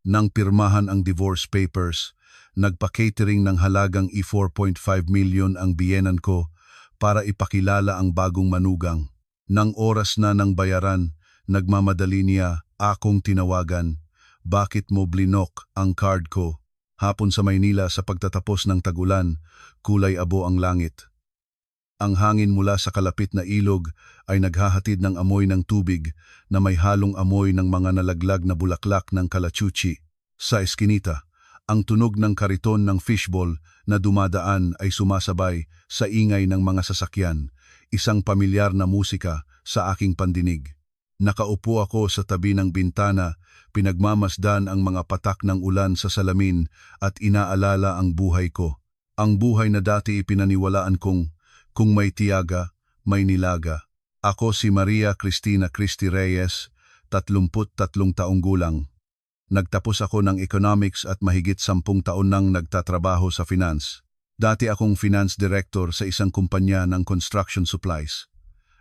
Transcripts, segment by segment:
Nang pirmahan ang divorce papers, nagpa-catering ng halagang i-4.5 million ang biyenan ko para ipakilala ang bagong manugang. Nang oras na ng bayaran, nagmamadali niya akong tinawagan. Bakit mo blinok ang card ko? Hapon sa Maynila sa pagtatapos ng tagulan, kulay abo ang langit. Ang hangin mula sa kalapit na ilog ay naghahatid ng amoy ng tubig na may halong amoy ng mga nalaglag na bulaklak ng kalachuchi. Sa eskinita, ang tunog ng kariton ng fishball na dumadaan ay sumasabay sa ingay ng mga sasakyan, isang pamilyar na musika sa aking pandinig. Nakaupo ako sa tabi ng bintana, pinagmamasdan ang mga patak ng ulan sa salamin at inaalala ang buhay ko. Ang buhay na dati ipinaniwalaan kong kung may tiyaga, may nilaga. Ako si Maria Cristina Cristi Reyes, 33 taong gulang. Nagtapos ako ng economics at mahigit 10 taon nang nagtatrabaho sa finance. Dati akong finance director sa isang kumpanya ng construction supplies.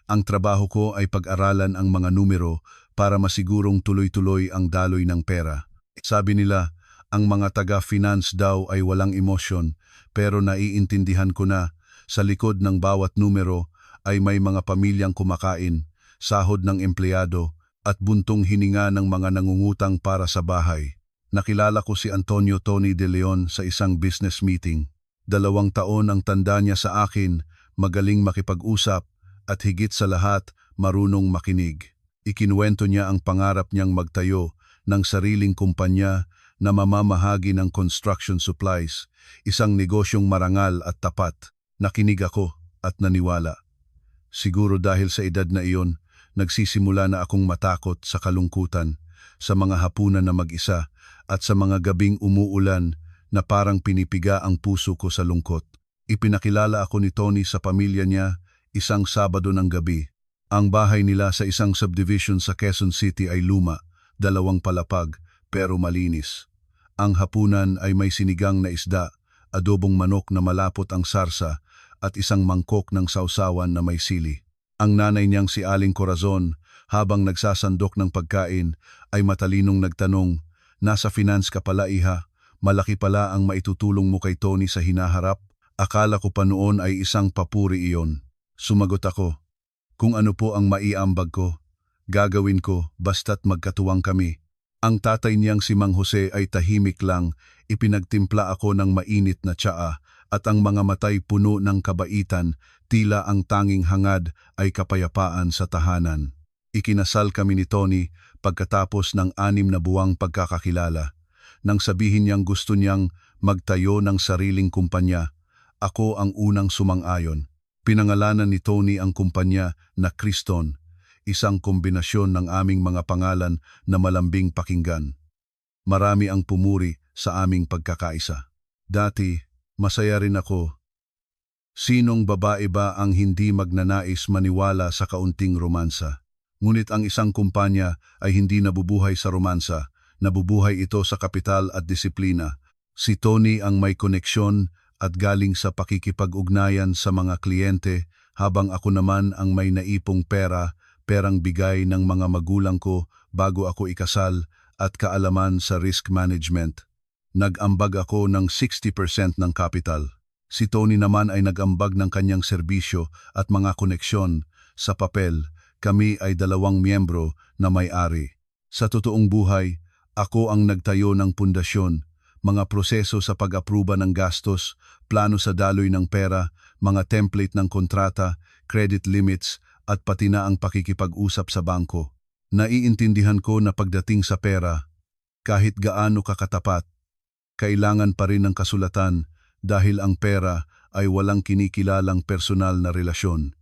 Ang trabaho ko ay pag-aralan ang mga numero para masigurong tuloy-tuloy ang daloy ng pera. Sabi nila, ang mga taga-finance daw ay walang emosyon, pero naiintindihan ko na sa likod ng bawat numero ay may mga pamilyang kumakain, sahod ng empleyado at buntong hininga ng mga nangungutang para sa bahay. Nakilala ko si Antonio Tony de Leon sa isang business meeting. 2 taon ang tanda niya sa akin, magaling makipag-usap at higit sa lahat marunong makinig. Ikinuwento niya ang pangarap niyang magtayo ng sariling kumpanya na mamamahagi ng construction supplies, isang negosyong marangal at tapat. Nakinig ako at naniwala. Siguro dahil sa edad na iyon, nagsisimula na akong matakot sa kalungkutan, sa mga hapunan na mag-isa at sa mga gabing umuulan na parang pinipiga ang puso ko sa lungkot. Ipinakilala ako ni Tony sa pamilya niya isang Sabado ng gabi. Ang bahay nila sa isang subdivision sa Quezon City ay luma, 2 palapag pero malinis. Ang hapunan ay may sinigang na isda, adobong manok na malapot ang sarsa at isang mangkok ng sausawan na may sili. Ang nanay niyang si Aling Corazon, habang nagsasandok ng pagkain, ay matalinong nagtanong, "Nasa finance ka pala, iha? Malaki pala ang maitutulong mo kay Tony sa hinaharap?" Akala ko pa noon ay isang papuri iyon. Sumagot ako, "Kung ano po ang maiambag ko, gagawin ko basta't magkatuwang kami." Ang tatay niyang si Mang Jose ay tahimik lang, ipinagtimpla ako ng mainit na tsaa at ang mga matay puno ng kabaitan, tila ang tanging hangad ay kapayapaan sa tahanan. Ikinasal kami ni Tony pagkatapos ng 6 na buwang pagkakakilala. Nang sabihin niyang gusto niyang magtayo ng sariling kumpanya, ako ang unang sumang-ayon. Pinangalanan ni Tony ang kumpanya na Criston, isang kombinasyon ng aming mga pangalan na malambing pakinggan. Marami ang pumuri sa aming pagkakaisa. Dati, masaya rin ako. Sinong babae ba ang hindi magnanais maniwala sa kaunting romansa? Ngunit ang isang kumpanya ay hindi nabubuhay sa romansa, nabubuhay ito sa kapital at disiplina. Si Tony ang may koneksyon at galing sa pakikipag-ugnayan sa mga kliyente, habang ako naman ang may naipong perang bigay ng mga magulang ko bago ako ikasal at kaalaman sa risk management. Nag-ambag ako ng 60% ng capital. Si Tony naman ay nag-ambag ng kanyang serbisyo at mga koneksyon. Sa papel, kami ay 2 miyembro na may-ari. Sa totoong buhay, ako ang nagtayo ng pundasyon, mga proseso sa pag-apruba ng gastos, plano sa daloy ng pera, mga template ng kontrata, credit limits, at pati na ang pakikipag-usap sa bangko. Naiintindihan ko na pagdating sa pera, kahit gaano kakatapat, kailangan pa rin ng kasulatan dahil ang pera ay walang kinikilalang personal na relasyon.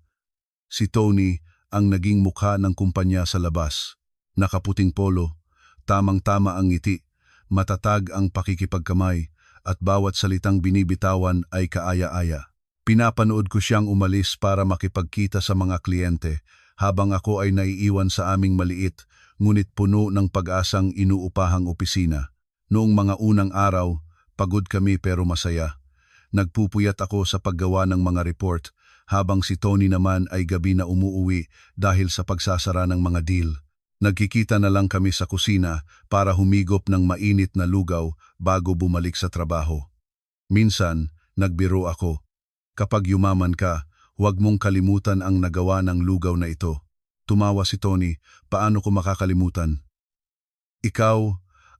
Si Tony ang naging mukha ng kumpanya sa labas. Nakaputing polo, tamang-tama ang ngiti, matatag ang pakikipagkamay, at bawat salitang binibitawan ay kaaya-aya. Pinapanood ko siyang umalis para makipagkita sa mga kliyente, habang ako ay naiiwan sa aming maliit, ngunit puno ng pag-asang inuupahang opisina. Noong mga unang araw, pagod kami pero masaya. Nagpupuyat ako sa paggawa ng mga report, habang si Tony naman ay gabi na umuuwi dahil sa pagsasara ng mga deal. Nagkikita na lang kami sa kusina para humigop ng mainit na lugaw bago bumalik sa trabaho. Minsan, nagbiro ako. Kapag yumaman ka, huwag mong kalimutan ang nagawa ng lugaw na ito. Tumawa si Tony, paano ko makakalimutan? Ikaw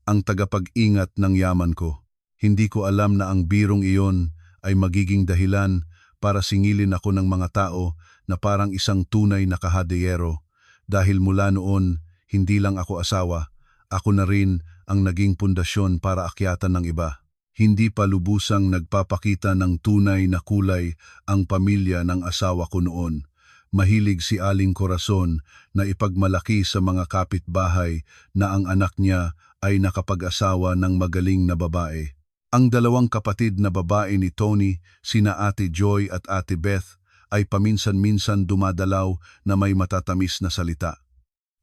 ang tagapag-ingat ng yaman ko. Hindi ko alam na ang birong iyon ay magiging dahilan para singilin ako ng mga tao na parang isang tunay na kahadiyero. Dahil mula noon, hindi lang ako asawa, ako na rin ang naging pundasyon para akyatan ng iba. Hindi pa lubusang nagpapakita ng tunay na kulay ang pamilya ng asawa ko noon. Mahilig si Aling Corazon na ipagmalaki sa mga kapitbahay na ang anak niya ay nakapag-asawa ng magaling na babae. Ang dalawang kapatid na babae ni Tony, sina Ate Joy at Ate Beth, ay paminsan-minsan dumadalaw na may matatamis na salita.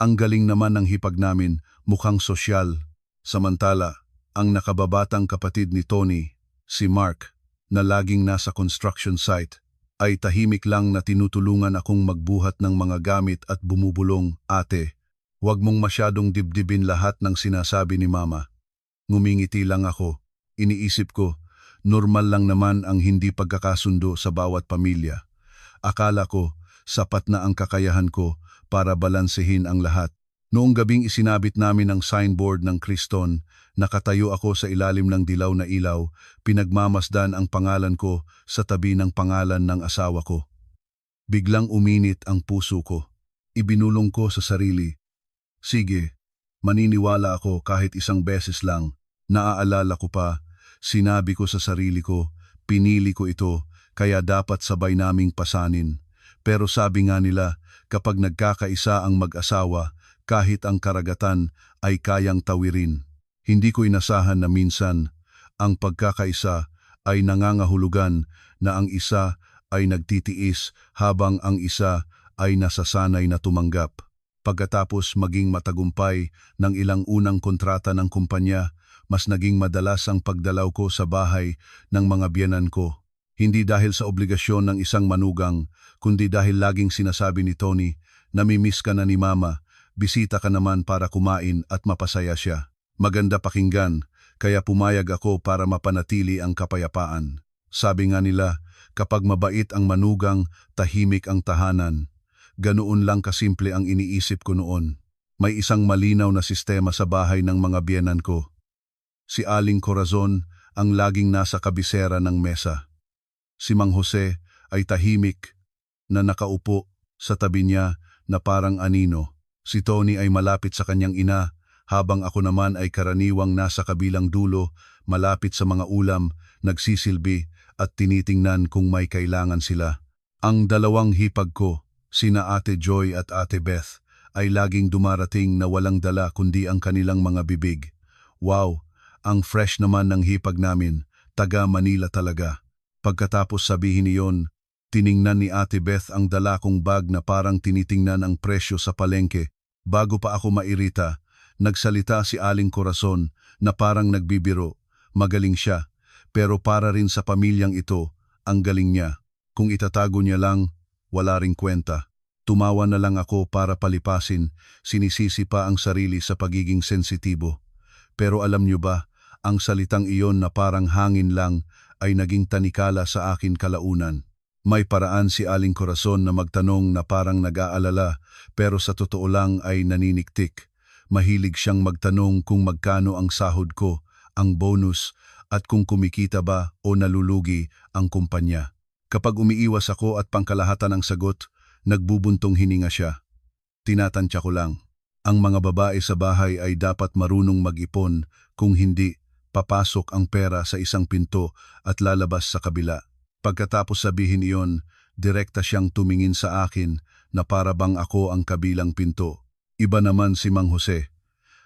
Ang galing naman ng hipag namin, mukhang sosyal. Samantala, ang nakababatang kapatid ni Tony, si Mark, na laging nasa construction site, ay tahimik lang na tinutulungan akong magbuhat ng mga gamit at bumubulong, "Ate, huwag mong masyadong dibdibin lahat ng sinasabi ni Mama." Ngumingiti lang ako. Iniisip ko, normal lang naman ang hindi pagkakasundo sa bawat pamilya. Akala ko, sapat na ang kakayahan ko para balansehin ang lahat. Noong gabing isinabit namin ang signboard ng Kriston, nakatayo ako sa ilalim ng dilaw na ilaw, pinagmamasdan ang pangalan ko sa tabi ng pangalan ng asawa ko. Biglang uminit ang puso ko. Ibinulong ko sa sarili, "Sige, maniniwala ako kahit isang beses lang." Naaalala ko pa, sinabi ko sa sarili ko, pinili ko ito, kaya dapat sabay naming pasanin. Pero sabi nga nila, kapag nagkakaisa ang mag-asawa, kahit ang karagatan ay kayang tawirin. Hindi ko inasahan na minsan, ang pagkakaisa ay nangangahulugan na ang isa ay nagtitiis habang ang isa ay nasasanay na tumanggap. Pagkatapos maging matagumpay ng ilang unang kontrata ng kumpanya, mas naging madalas ang pagdalaw ko sa bahay ng mga biyenan ko. Hindi dahil sa obligasyon ng isang manugang, kundi dahil laging sinasabi ni Tony, "Namimiss ka na ni Mama, bisita ka naman para kumain at mapasaya siya." Maganda pakinggan, kaya pumayag ako para mapanatili ang kapayapaan. Sabi nga nila, kapag mabait ang manugang, tahimik ang tahanan. Ganoon lang kasimple ang iniisip ko noon. May isang malinaw na sistema sa bahay ng mga biyenan ko. Si Aling Corazon ang laging nasa kabisera ng mesa. Si Mang Jose ay tahimik na nakaupo sa tabi niya na parang anino. Si Tony ay malapit sa kanyang ina, habang ako naman ay karaniwang nasa kabilang dulo, malapit sa mga ulam, nagsisilbi at tinitingnan kung may kailangan sila. Ang dalawang hipag ko, sina Ate Joy at Ate Beth, ay laging dumarating na walang dala kundi ang kanilang mga bibig. Wow, ang fresh naman ng hipag namin, taga Manila talaga. Pagkatapos sabihin niyon, tiningnan ni Ate Beth ang dala kong bag na parang tinitingnan ang presyo sa palengke. Bago pa ako mairita, nagsalita si Aling Corazon na parang nagbibiro. Magaling siya, pero para rin sa pamilyang ito, ang galing niya. Kung itatago niya lang, wala ring kwenta. Tumawa na lang ako para palipasin, sinisisi pa ang sarili sa pagiging sensitibo. Pero alam niyo ba, ang salitang iyon na parang hangin lang ay naging tanikala sa akin kalaunan. May paraan si Aling Corazon na magtanong na parang nag-aalala, pero sa totoo lang ay naniniktik. Mahilig siyang magtanong kung magkano ang sahod ko, ang bonus, at kung kumikita ba o nalulugi ang kumpanya. Kapag umiiwas ako at pangkalahatan ang sagot, nagbubuntong hininga siya. Tinatansya ko lang. Ang mga babae sa bahay ay dapat marunong mag-ipon, kung hindi, papasok ang pera sa isang pinto at lalabas sa kabila. Pagkatapos sabihin iyon, direkta siyang tumingin sa akin na para bang ako ang kabilang pinto. Iba naman si Mang Jose.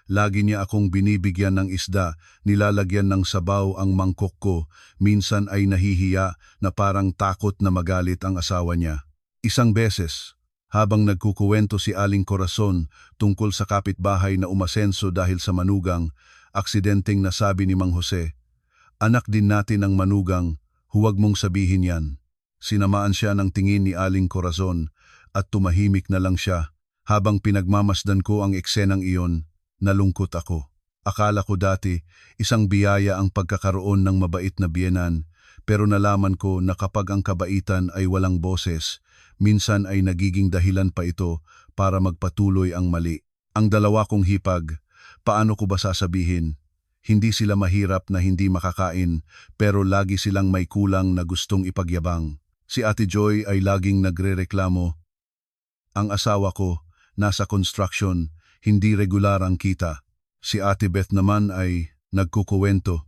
Lagi niya akong binibigyan ng isda, nilalagyan ng sabaw ang mangkok ko, minsan ay nahihiya na parang takot na magalit ang asawa niya. Isang beses, habang nagkukuwento si Aling Corazon tungkol sa kapitbahay na umasenso dahil sa manugang, aksidenteng nasabi ni Mang Jose, "Anak din natin ang manugang, huwag mong sabihin yan." Sinamaan siya ng tingin ni Aling Corazon at tumahimik na lang siya. Habang pinagmamasdan ko ang eksenang iyon, nalungkot ako. Akala ko dati, isang biyaya ang pagkakaroon ng mabait na biyenan, pero nalaman ko na kapag ang kabaitan ay walang boses, minsan ay nagiging dahilan pa ito para magpatuloy ang mali. Ang dalawa kong hipag, paano ko ba sasabihin? Hindi sila mahirap na hindi makakain, pero lagi silang may kulang na gustong ipagyabang. Si Ate Joy ay laging nagrereklamo. Ang asawa ko, nasa construction, hindi regular ang kita. Si Ate Beth naman ay nagkukuwento.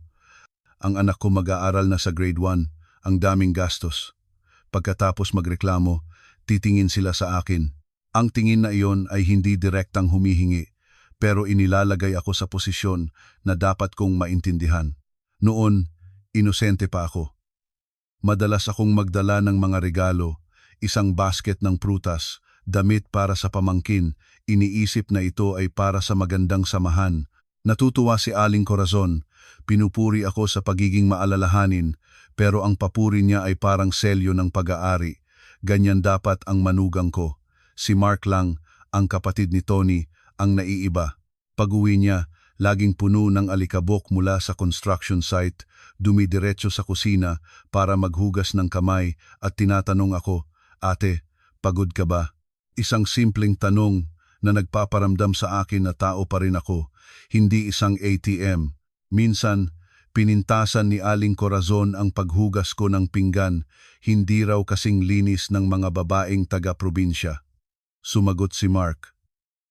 Ang anak ko mag-aaral na sa grade 1, ang daming gastos. Pagkatapos magreklamo, titingin sila sa akin. Ang tingin na iyon ay hindi direktang humihingi, pero inilalagay ako sa posisyon na dapat kong maintindihan. Noon, inosente pa ako. Madalas akong magdala ng mga regalo, isang basket ng prutas, damit para sa pamangkin, iniisip na ito ay para sa magandang samahan. Natutuwa si Aling Corazon, pinupuri ako sa pagiging maalalahanin, pero ang papuri niya ay parang selyo ng pag-aari. Ganyan dapat ang manugang ko. Si Mark lang, ang kapatid ni Tony, ang naiiba. Pag-uwi niya, laging puno ng alikabok mula sa construction site, dumidiretso sa kusina para maghugas ng kamay at tinatanong ako, "Ate, pagod ka ba?" Isang simpleng tanong na nagpaparamdam sa akin na tao pa rin ako, hindi isang ATM. Minsan, pinintasan ni Aling Corazon ang paghugas ko ng pinggan, hindi raw kasing linis ng mga babaeng taga-probinsya. Sumagot si Mark,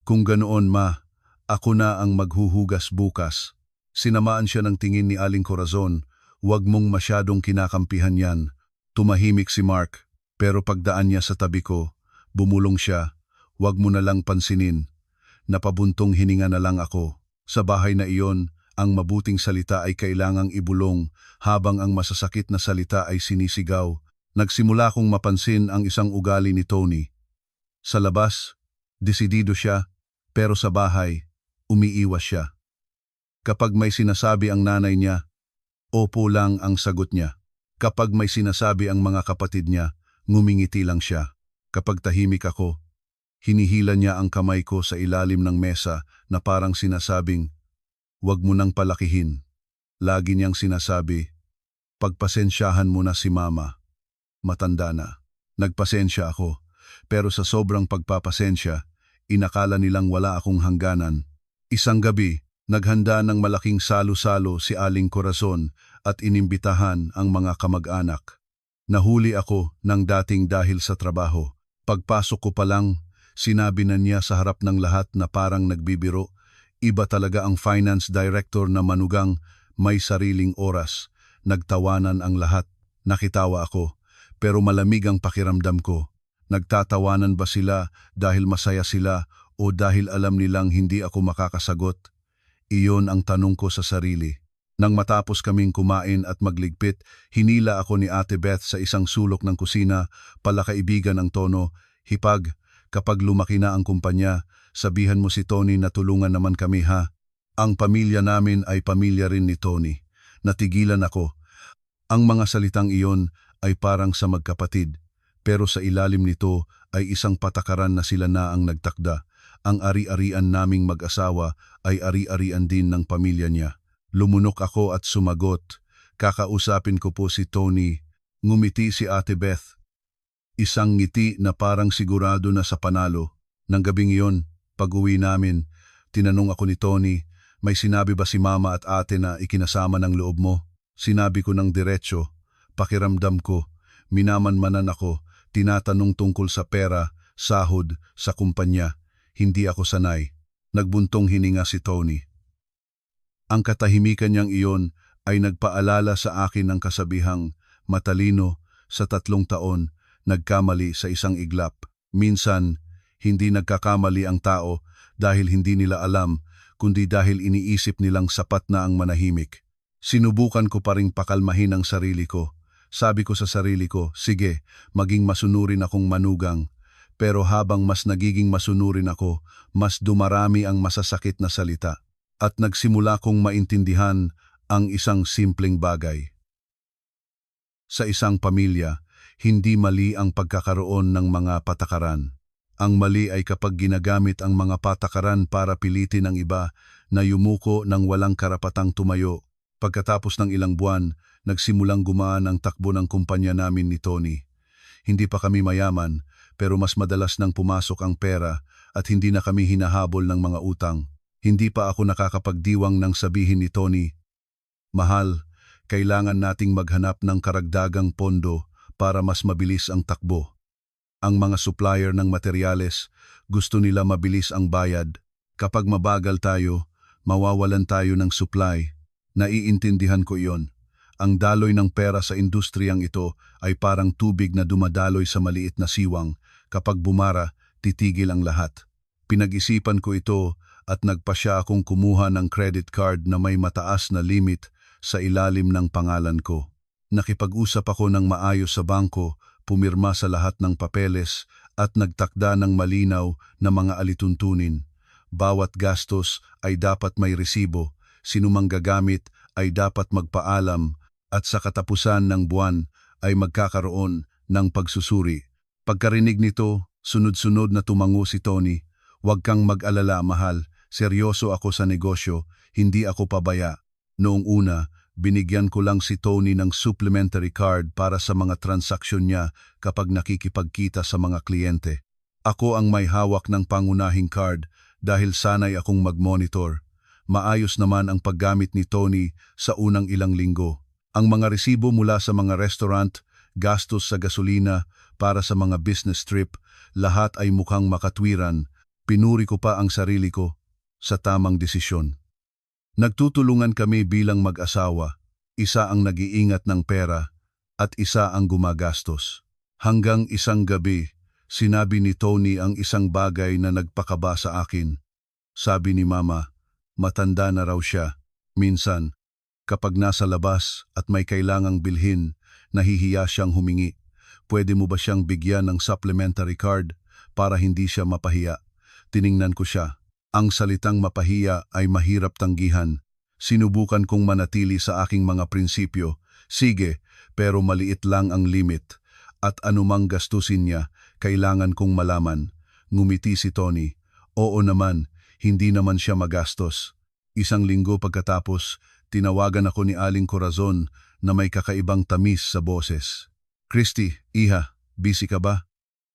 "Kung ganoon ma, ako na ang maghuhugas bukas." Sinamaan siya ng tingin ni Aling Corazon, "Huwag mong masyadong kinakampihan yan." Tumahimik si Mark, pero pagdaan niya sa tabi ko, bumulong siya, "Huwag mo na lang pansinin." Napabuntong hininga na lang ako. Sa bahay na iyon, ang mabuting salita ay kailangang ibulong habang ang masasakit na salita ay sinisigaw. Nagsimula kong mapansin ang isang ugali ni Tony. Sa labas, desidido siya, pero sa bahay, umiiwas siya. Kapag may sinasabi ang nanay niya, opo lang ang sagot niya. Kapag may sinasabi ang mga kapatid niya, ngumingiti lang siya. Kapag tahimik ako, hinihila niya ang kamay ko sa ilalim ng mesa na parang sinasabing, "Huwag mo nang palakihin." Lagi niyang sinasabi, "Pagpasensyahan mo na si mama. Matanda na." Nagpasensya ako, pero sa sobrang pagpapasensya, inakala nilang wala akong hangganan. Isang gabi, naghanda ng malaking salo-salo si Aling Corazon at inimbitahan ang mga kamag-anak. Nahuli ako ng dating dahil sa trabaho. Pagpasok ko pa lang, sinabi na niya sa harap ng lahat na parang nagbibiro, iba talaga ang finance director na manugang, may sariling oras. Nagtawanan ang lahat. Nakitawa ako, pero malamig ang pakiramdam ko. Nagtatawanan ba sila dahil masaya sila o dahil alam nilang hindi ako makakasagot? Iyon ang tanong ko sa sarili. Nang matapos kaming kumain at magligpit, hinila ako ni Ate Beth sa isang sulok ng kusina, palakaibigan ang tono, "Hipag, kapag lumaki na ang kumpanya, sabihan mo si Tony na tulungan naman kami ha." Ang pamilya namin ay pamilya rin ni Tony. Natigilan ako. Ang mga salitang iyon ay parang sa magkapatid. Pero sa ilalim nito ay isang patakaran na sila na ang nagtakda. Ang ari-arian naming mag-asawa ay ari-arian din ng pamilya niya. Lumunok ako at sumagot, "Kakausapin ko po si Tony." Ngumiti si Ate Beth. Isang ngiti na parang sigurado na sa panalo. Nang gabing iyon, pag-uwi namin, tinanong ako ni Tony, "May sinabi ba si Mama at Ate na ikinasama ng loob mo?" Sinabi ko ng diretso. Pakiramdam ko, minamanmanan ako. Tinatanong tungkol sa pera, sahod, sa kumpanya. Hindi ako sanay. Nagbuntong hininga si Tony. Ang katahimikan niyang iyon ay nagpaalala sa akin ng kasabihang, matalino sa 3 taon, nagkamali sa isang iglap. Minsan, hindi nagkakamali ang tao dahil hindi nila alam, kundi dahil iniisip nilang sapat na ang manahimik. Sinubukan ko pa ring pakalmahin ang sarili ko. Sabi ko sa sarili ko, sige, maging masunurin akong manugang. Pero habang mas nagiging masunurin ako, mas dumarami ang masasakit na salita. At nagsimula kong maintindihan ang isang simpleng bagay. Sa isang pamilya, hindi mali ang pagkakaroon ng mga patakaran. Ang mali ay kapag ginagamit ang mga patakaran para pilitin ang iba na yumuko ng walang karapatang tumayo. Pagkatapos ng ilang buwan, nagsimulang gumaan ang takbo ng kumpanya namin ni Tony. Hindi pa kami mayaman, pero mas madalas nang pumasok ang pera at hindi na kami hinahabol ng mga utang. Hindi pa ako nakakapagdiwang nang sabihin ni Tony, "Mahal, kailangan nating maghanap ng karagdagang pondo para mas mabilis ang takbo." Ang mga supplier ng materyales, gusto nila mabilis ang bayad. Kapag mabagal tayo, mawawalan tayo ng supply. Naiintindihan ko iyon. Ang daloy ng pera sa industriyang ito ay parang tubig na dumadaloy sa maliit na siwang. Kapag bumara, titigil ang lahat. Pinag-isipan ko ito at nagpasya akong kumuha ng credit card na may mataas na limit sa ilalim ng pangalan ko. Nakipag-usap ako ng maayos sa bangko, pumirma sa lahat ng papeles at nagtakda ng malinaw na mga alituntunin. Bawat gastos ay dapat may resibo, sinumang gagamit ay dapat magpaalam at sa katapusan ng buwan ay magkakaroon ng pagsusuri. Pagkarinig nito, sunod-sunod na tumango si Tony. "Huwag kang mag-alala, mahal. Seryoso ako sa negosyo, hindi ako pabaya." Noong una, binigyan ko lang si Tony ng supplementary card para sa mga transaksyon niya kapag nakikipagkita sa mga kliyente. Ako ang may hawak ng pangunahing card dahil sanay akong mag-monitor. Maayos naman ang paggamit ni Tony sa unang ilang linggo. Ang mga resibo mula sa mga restaurant, gastos sa gasolina para sa mga business trip, lahat ay mukhang makatwiran. Pinuri ko pa ang sarili ko sa tamang desisyon. Nagtutulungan kami bilang mag-asawa, isa ang nag-iingat ng pera at isa ang gumagastos. Hanggang isang gabi, sinabi ni Tony ang isang bagay na nagpakaba sa akin. Sabi ni Mama, matanda na raw siya. Minsan, kapag nasa labas at may kailangang bilhin, nahihiya siyang humingi. Pwede mo ba siyang bigyan ng supplementary card para hindi siya mapahiya? Tiningnan ko siya. Ang salitang mapahiya ay mahirap tanggihan. Sinubukan kong manatili sa aking mga prinsipyo. Sige, pero maliit lang ang limit. At anumang gastusin niya, kailangan kong malaman. Ngumiti si Tony. Oo naman, hindi naman siya magastos. Isang linggo pagkatapos, tinawagan ako ni Aling Corazon na may kakaibang tamis sa boses. "Christy, iha, busy ka ba?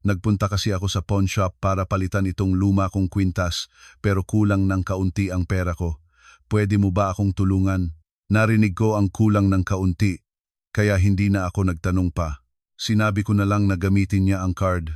Nagpunta kasi ako sa pawn shop para palitan itong luma kong kwintas pero kulang ng kaunti ang pera ko. Pwede mo ba akong tulungan?" Narinig ko ang kulang ng kaunti, kaya hindi na ako nagtanong pa. Sinabi ko na lang na gamitin niya ang card.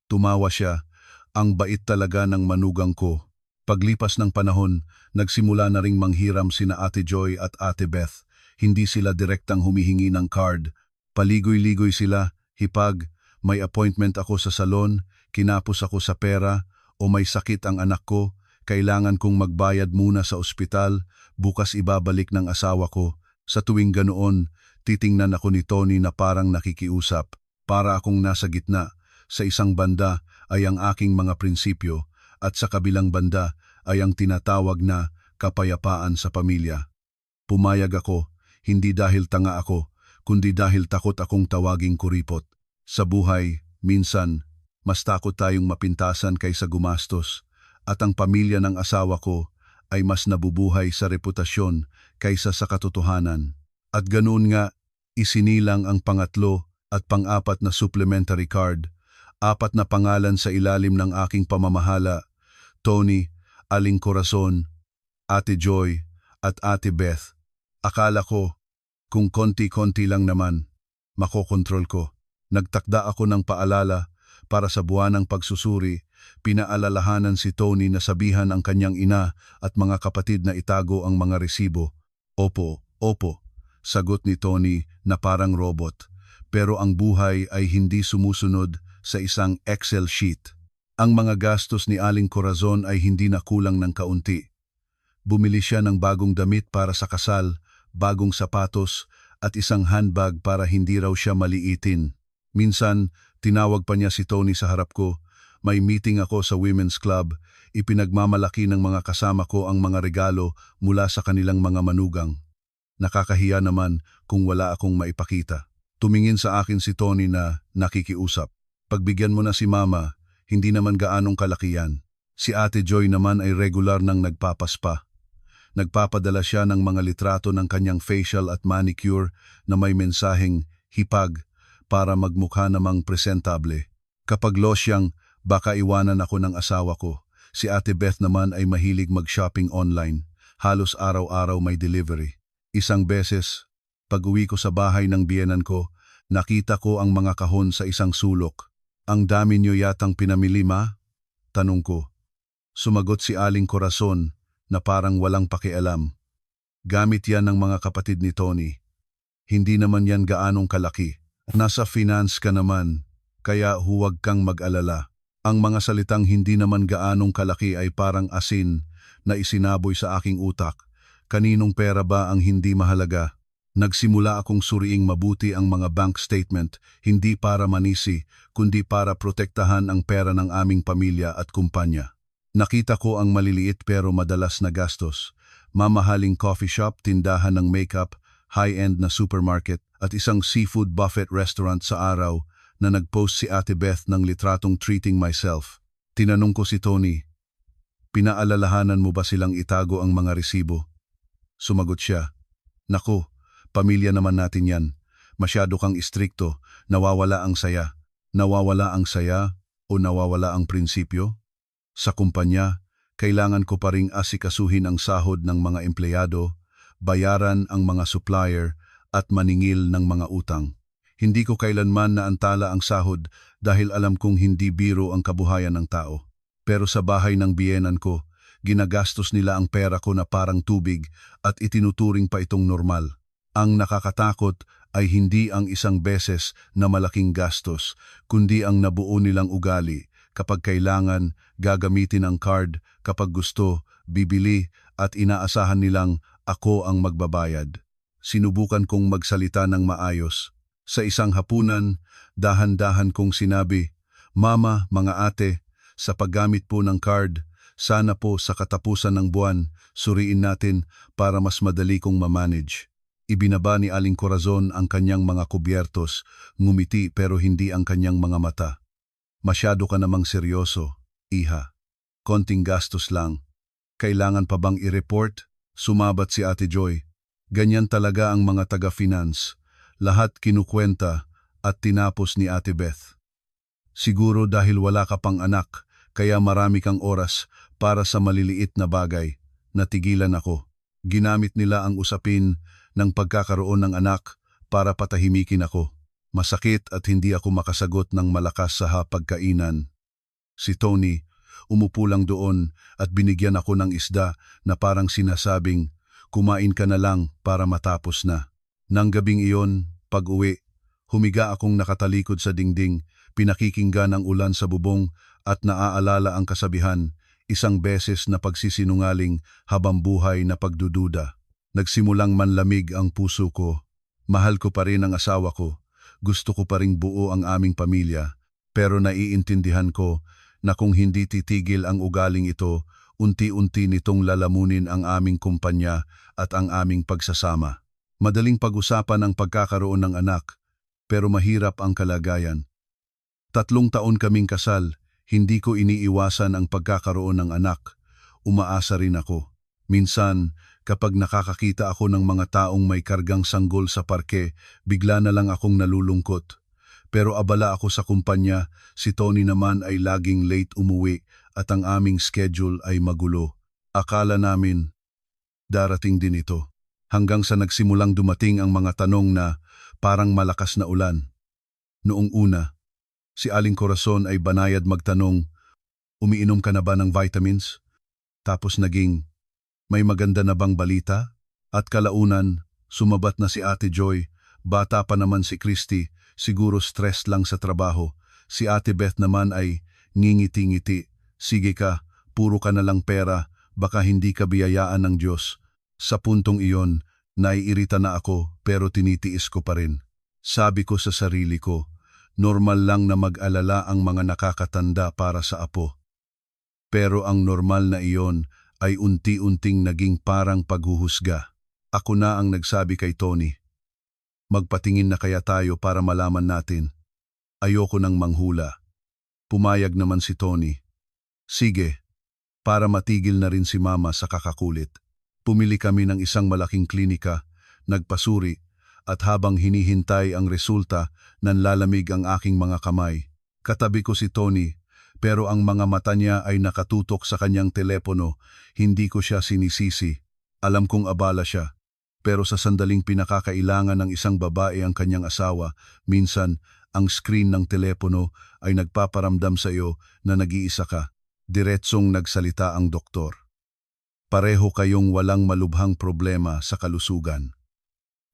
Tumawa siya. Ang bait talaga ng manugang ko. Paglipas ng panahon, nagsimula na ring manghiram sina Ate Joy at Ate Beth. Hindi sila direktang humihingi ng card. Paligoy-ligoy sila, hipag, may appointment ako sa salon, kinapos ako sa pera, o may sakit ang anak ko, kailangan kong magbayad muna sa ospital, bukas ibabalik ng asawa ko. Sa tuwing ganoon, titingnan ako ni Tony na parang nakikiusap, para akong nasa gitna. Sa isang banda ay ang aking mga prinsipyo, at sa kabilang banda ay ang tinatawag na kapayapaan sa pamilya. Pumayag ako, hindi dahil tanga ako, kundi dahil takot akong tawaging kuripot. Sa buhay, minsan, mas takot tayong mapintasan kaysa gumastos, at ang pamilya ng asawa ko ay mas nabubuhay sa reputasyon kaysa sa katotohanan. At ganoon nga, isinilang ang pangatlo at pang-apat na supplementary card, 4 na pangalan sa ilalim ng aking pamamahala: Tony, Aling Corazon, Ate Joy, at Ate Beth. Akala ko, kung konti-konti lang naman, makokontrol ko. Nagtakda ako ng paalala para sa buwanang pagsusuri. Pinaalalahanan si Tony na sabihan ang kanyang ina at mga kapatid na itago ang mga resibo. Opo, opo, sagot ni Tony na parang robot. Pero ang buhay ay hindi sumusunod sa isang Excel sheet. Ang mga gastos ni Aling Corazon ay hindi na kulang ng kaunti. Bumili siya ng bagong damit para sa kasal, bagong sapatos, at isang handbag para hindi raw siya maliitin. Minsan, tinawag pa niya si Tony sa harap ko. May meeting ako sa women's club. Ipinagmamalaki ng mga kasama ko ang mga regalo mula sa kanilang mga manugang. Nakakahiya naman kung wala akong maipakita. Tumingin sa akin si Tony na nakikiusap. Pagbigyan mo na si Mama, hindi naman gaanong kalaki yan. Si Ate Joy naman ay regular nang nagpapaspa. Nagpapadala siya ng mga litrato ng kanyang facial at manicure na may mensaheng hipag para magmukha namang presentable. Kapag losyang, baka iwanan ako ng asawa ko. Si Ate Beth naman ay mahilig mag-shopping online. Halos araw-araw may delivery. Isang beses, pag-uwi ko sa bahay ng biyenan ko, nakita ko ang mga kahon sa isang sulok. Ang dami niyo yatang pinamili, ma? Tanong ko. Sumagot si Aling Corazon na parang walang pakialam. Gamit yan ng mga kapatid ni Tony. Hindi naman yan gaanong kalaki. Nasa finance ka naman, kaya huwag kang mag-alala. Ang mga salitang hindi naman gaanong kalaki ay parang asin na isinaboy sa aking utak. Kaninong pera ba ang hindi mahalaga? Nagsimula akong suriing mabuti ang mga bank statement, hindi para manisi, kundi para protektahan ang pera ng aming pamilya at kumpanya. Nakita ko ang maliliit pero madalas na gastos. Mamahaling coffee shop, tindahan ng makeup, high-end na supermarket at isang seafood buffet restaurant sa araw na nag-post si Ate Beth ng litratong treating myself. Tinanong ko si Tony, pinaalalahanan mo ba silang itago ang mga resibo? Sumagot siya, naku, pamilya naman natin yan. Masyado kang istrikto, nawawala ang saya. Nawawala ang saya o nawawala ang prinsipyo? Sa kumpanya, kailangan ko pa ring asikasuhin ang sahod ng mga empleyado, bayaran ang mga supplier at maningil ng mga utang. Hindi ko kailanman naantala ang sahod dahil alam kong hindi biro ang kabuhayan ng tao. Pero sa bahay ng biyenan ko, ginagastos nila ang pera ko na parang tubig at itinuturing pa itong normal. Ang nakakatakot ay hindi ang isang beses na malaking gastos, kundi ang nabuo nilang ugali. Kapag kailangan, gagamitin ang card, kapag gusto, bibili at inaasahan nilang ako ang magbabayad. Sinubukan kong magsalita ng maayos. Sa isang hapunan, dahan-dahan kong sinabi, Mama, mga ate, sa paggamit po ng card, sana po sa katapusan ng buwan, suriin natin para mas madali kong mamanage. Ibinaba ni Aling Corazon ang kanyang mga kubyertos, ngumiti pero hindi ang kanyang mga mata. Masyado ka namang seryoso, iha. Konting gastos lang. Kailangan pa bang i-report? Sumabat si Ate Joy. Ganyan talaga ang mga taga-finance. Lahat kinukwenta at tinapos ni Ate Beth. Siguro dahil wala ka pang anak, kaya marami kang oras para sa maliliit na bagay. Natigilan ako. Ginamit nila ang usapin ng pagkakaroon ng anak para patahimikin ako. Masakit at hindi ako makasagot ng malakas sa hapagkainan. Si Tony, umupo lang doon at binigyan ako ng isda na parang sinasabing, kumain ka na lang para matapos na. Nang gabing iyon, pag-uwi, humiga akong nakatalikod sa dingding, pinakikinggan ang ulan sa bubong at naaalala ang kasabihan, isang beses na pagsisinungaling habang buhay na pagdududa. Nagsimulang manlamig ang puso ko. Mahal ko pa rin ang asawa ko. Gusto ko pa ring buo ang aming pamilya, pero naiintindihan ko na kung hindi titigil ang ugaling ito, unti-unti nitong lalamunin ang aming kumpanya at ang aming pagsasama. Madaling pag-usapan ang pagkakaroon ng anak, pero mahirap ang kalagayan. 3 taon kaming kasal, hindi ko iniiwasan ang pagkakaroon ng anak. Umaasa rin ako. Minsan, kapag nakakakita ako ng mga taong may kargang sanggol sa parke, bigla na lang akong nalulungkot. Pero abala ako sa kumpanya, si Tony naman ay laging late umuwi at ang aming schedule ay magulo. Akala namin, darating din ito. Hanggang sa nagsimulang dumating ang mga tanong na parang malakas na ulan. Noong una, si Aling Corazon ay banayad magtanong, umiinom ka na ba ng vitamins? Tapos naging, may maganda na bang balita? At kalaunan, sumabat na si Ate Joy, bata pa naman si Christy, siguro stress lang sa trabaho. Si Ate Beth naman ay ngingiti-ngiti, sige ka, puro ka na lang pera, baka hindi ka biyayaan ng Diyos. Sa puntong iyon, naiirita na ako pero tinitiis ko pa rin. Sabi ko sa sarili ko, normal lang na mag-alala ang mga nakakatanda para sa apo. Pero ang normal na iyon ay unti-unting naging parang paghuhusga. Ako na ang nagsabi kay Tony, magpatingin na kaya tayo para malaman natin. Ayoko nang manghula. Pumayag naman si Tony. Sige, para matigil na rin si Mama sa kakakulit. Pumili kami ng isang malaking klinika, nagpasuri, at habang hinihintay ang resulta, nanlalamig ang aking mga kamay. Katabi ko si Tony, pero ang mga mata niya ay nakatutok sa kanyang telepono. Hindi ko siya sinisisi. Alam kong abala siya. Pero sa sandaling pinakakailangan ng isang babae ang kanyang asawa, minsan ang screen ng telepono ay nagpaparamdam sa iyo na nag-iisa ka. Diretsong nagsalita ang doktor. Pareho kayong walang malubhang problema sa kalusugan.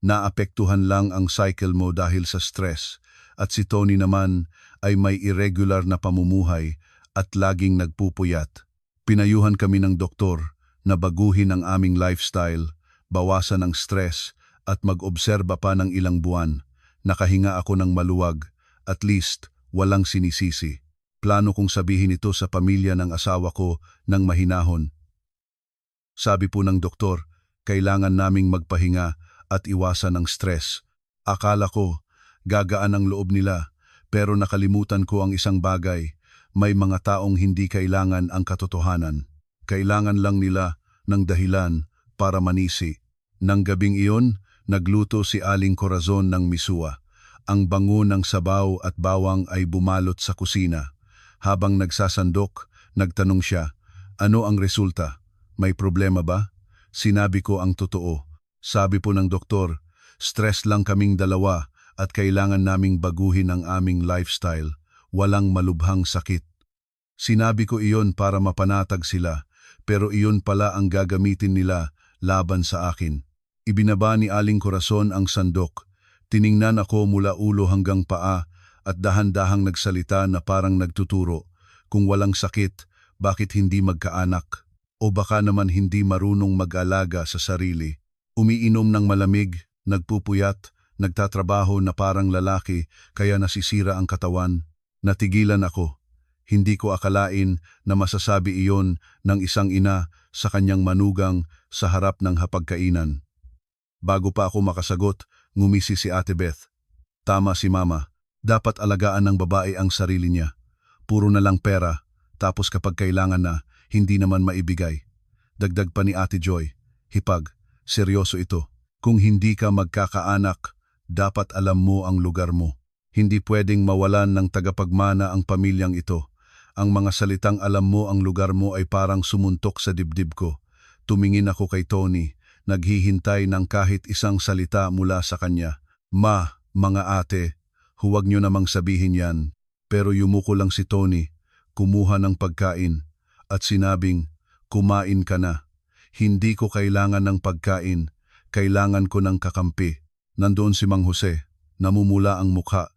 Naapektuhan lang ang cycle mo dahil sa stress, at si Tony naman ay may irregular na pamumuhay at laging nagpupuyat. Pinayuhan kami ng doktor na baguhin ang aming lifestyle, bawasan ang stress at mag-obserba pa ng ilang buwan. Nakahinga ako ng maluwag, at least walang sinisisi. Plano kong sabihin ito sa pamilya ng asawa ko ng mahinahon. Sabi po ng doktor, kailangan naming magpahinga at iwasan ang stress. Akala ko, gagaan ang loob nila, pero nakalimutan ko ang isang bagay. May mga taong hindi kailangan ang katotohanan. Kailangan lang nila ng dahilan para manisi. Nang gabing iyon, nagluto si Aling Corazon ng misua. Ang bango ng sabaw at bawang ay bumalot sa kusina. Habang nagsasandok, nagtanong siya, ano ang resulta? May problema ba? Sinabi ko ang totoo. Sabi po ng doktor, stress lang kaming dalawa at kailangan naming baguhin ang aming lifestyle. Walang malubhang sakit. Sinabi ko iyon para mapanatag sila, pero iyon pala ang gagamitin nila laban sa akin. Ibinaba ni Aling Corazon ang sandok. Tiningnan ako mula ulo hanggang paa at dahan-dahang nagsalita na parang nagtuturo. Kung walang sakit, bakit hindi magkaanak? O baka naman hindi marunong mag-alaga sa sarili. Umiinom ng malamig, nagpupuyat, nagtatrabaho na parang lalaki kaya nasisira ang katawan. Natigilan ako. Hindi ko akalain na masasabi iyon ng isang ina sa kanyang manugang sa harap ng hapagkainan. Bago pa ako makasagot, ngumisi si Ate Beth. Tama si Mama. Dapat alagaan ng babae ang sarili niya. Puro na lang pera, tapos kapag kailangan na, hindi naman maibigay. Dagdag pa ni Ate Joy, hipag, seryoso ito. Kung hindi ka magkakaanak, dapat alam mo ang lugar mo. Hindi pwedeng mawalan ng tagapagmana ang pamilyang ito. Ang mga salitang alam mo ang lugar mo ay parang sumuntok sa dibdib ko. Tumingin ako kay Tony, naghihintay ng kahit isang salita mula sa kanya. Ma, mga ate, huwag niyo namang sabihin yan. Pero yumuko lang si Tony, kumuha ng pagkain, at sinabing, kumain ka na. Hindi ko kailangan ng pagkain, kailangan ko ng kakampi. Nandoon si Mang Jose, namumula ang mukha.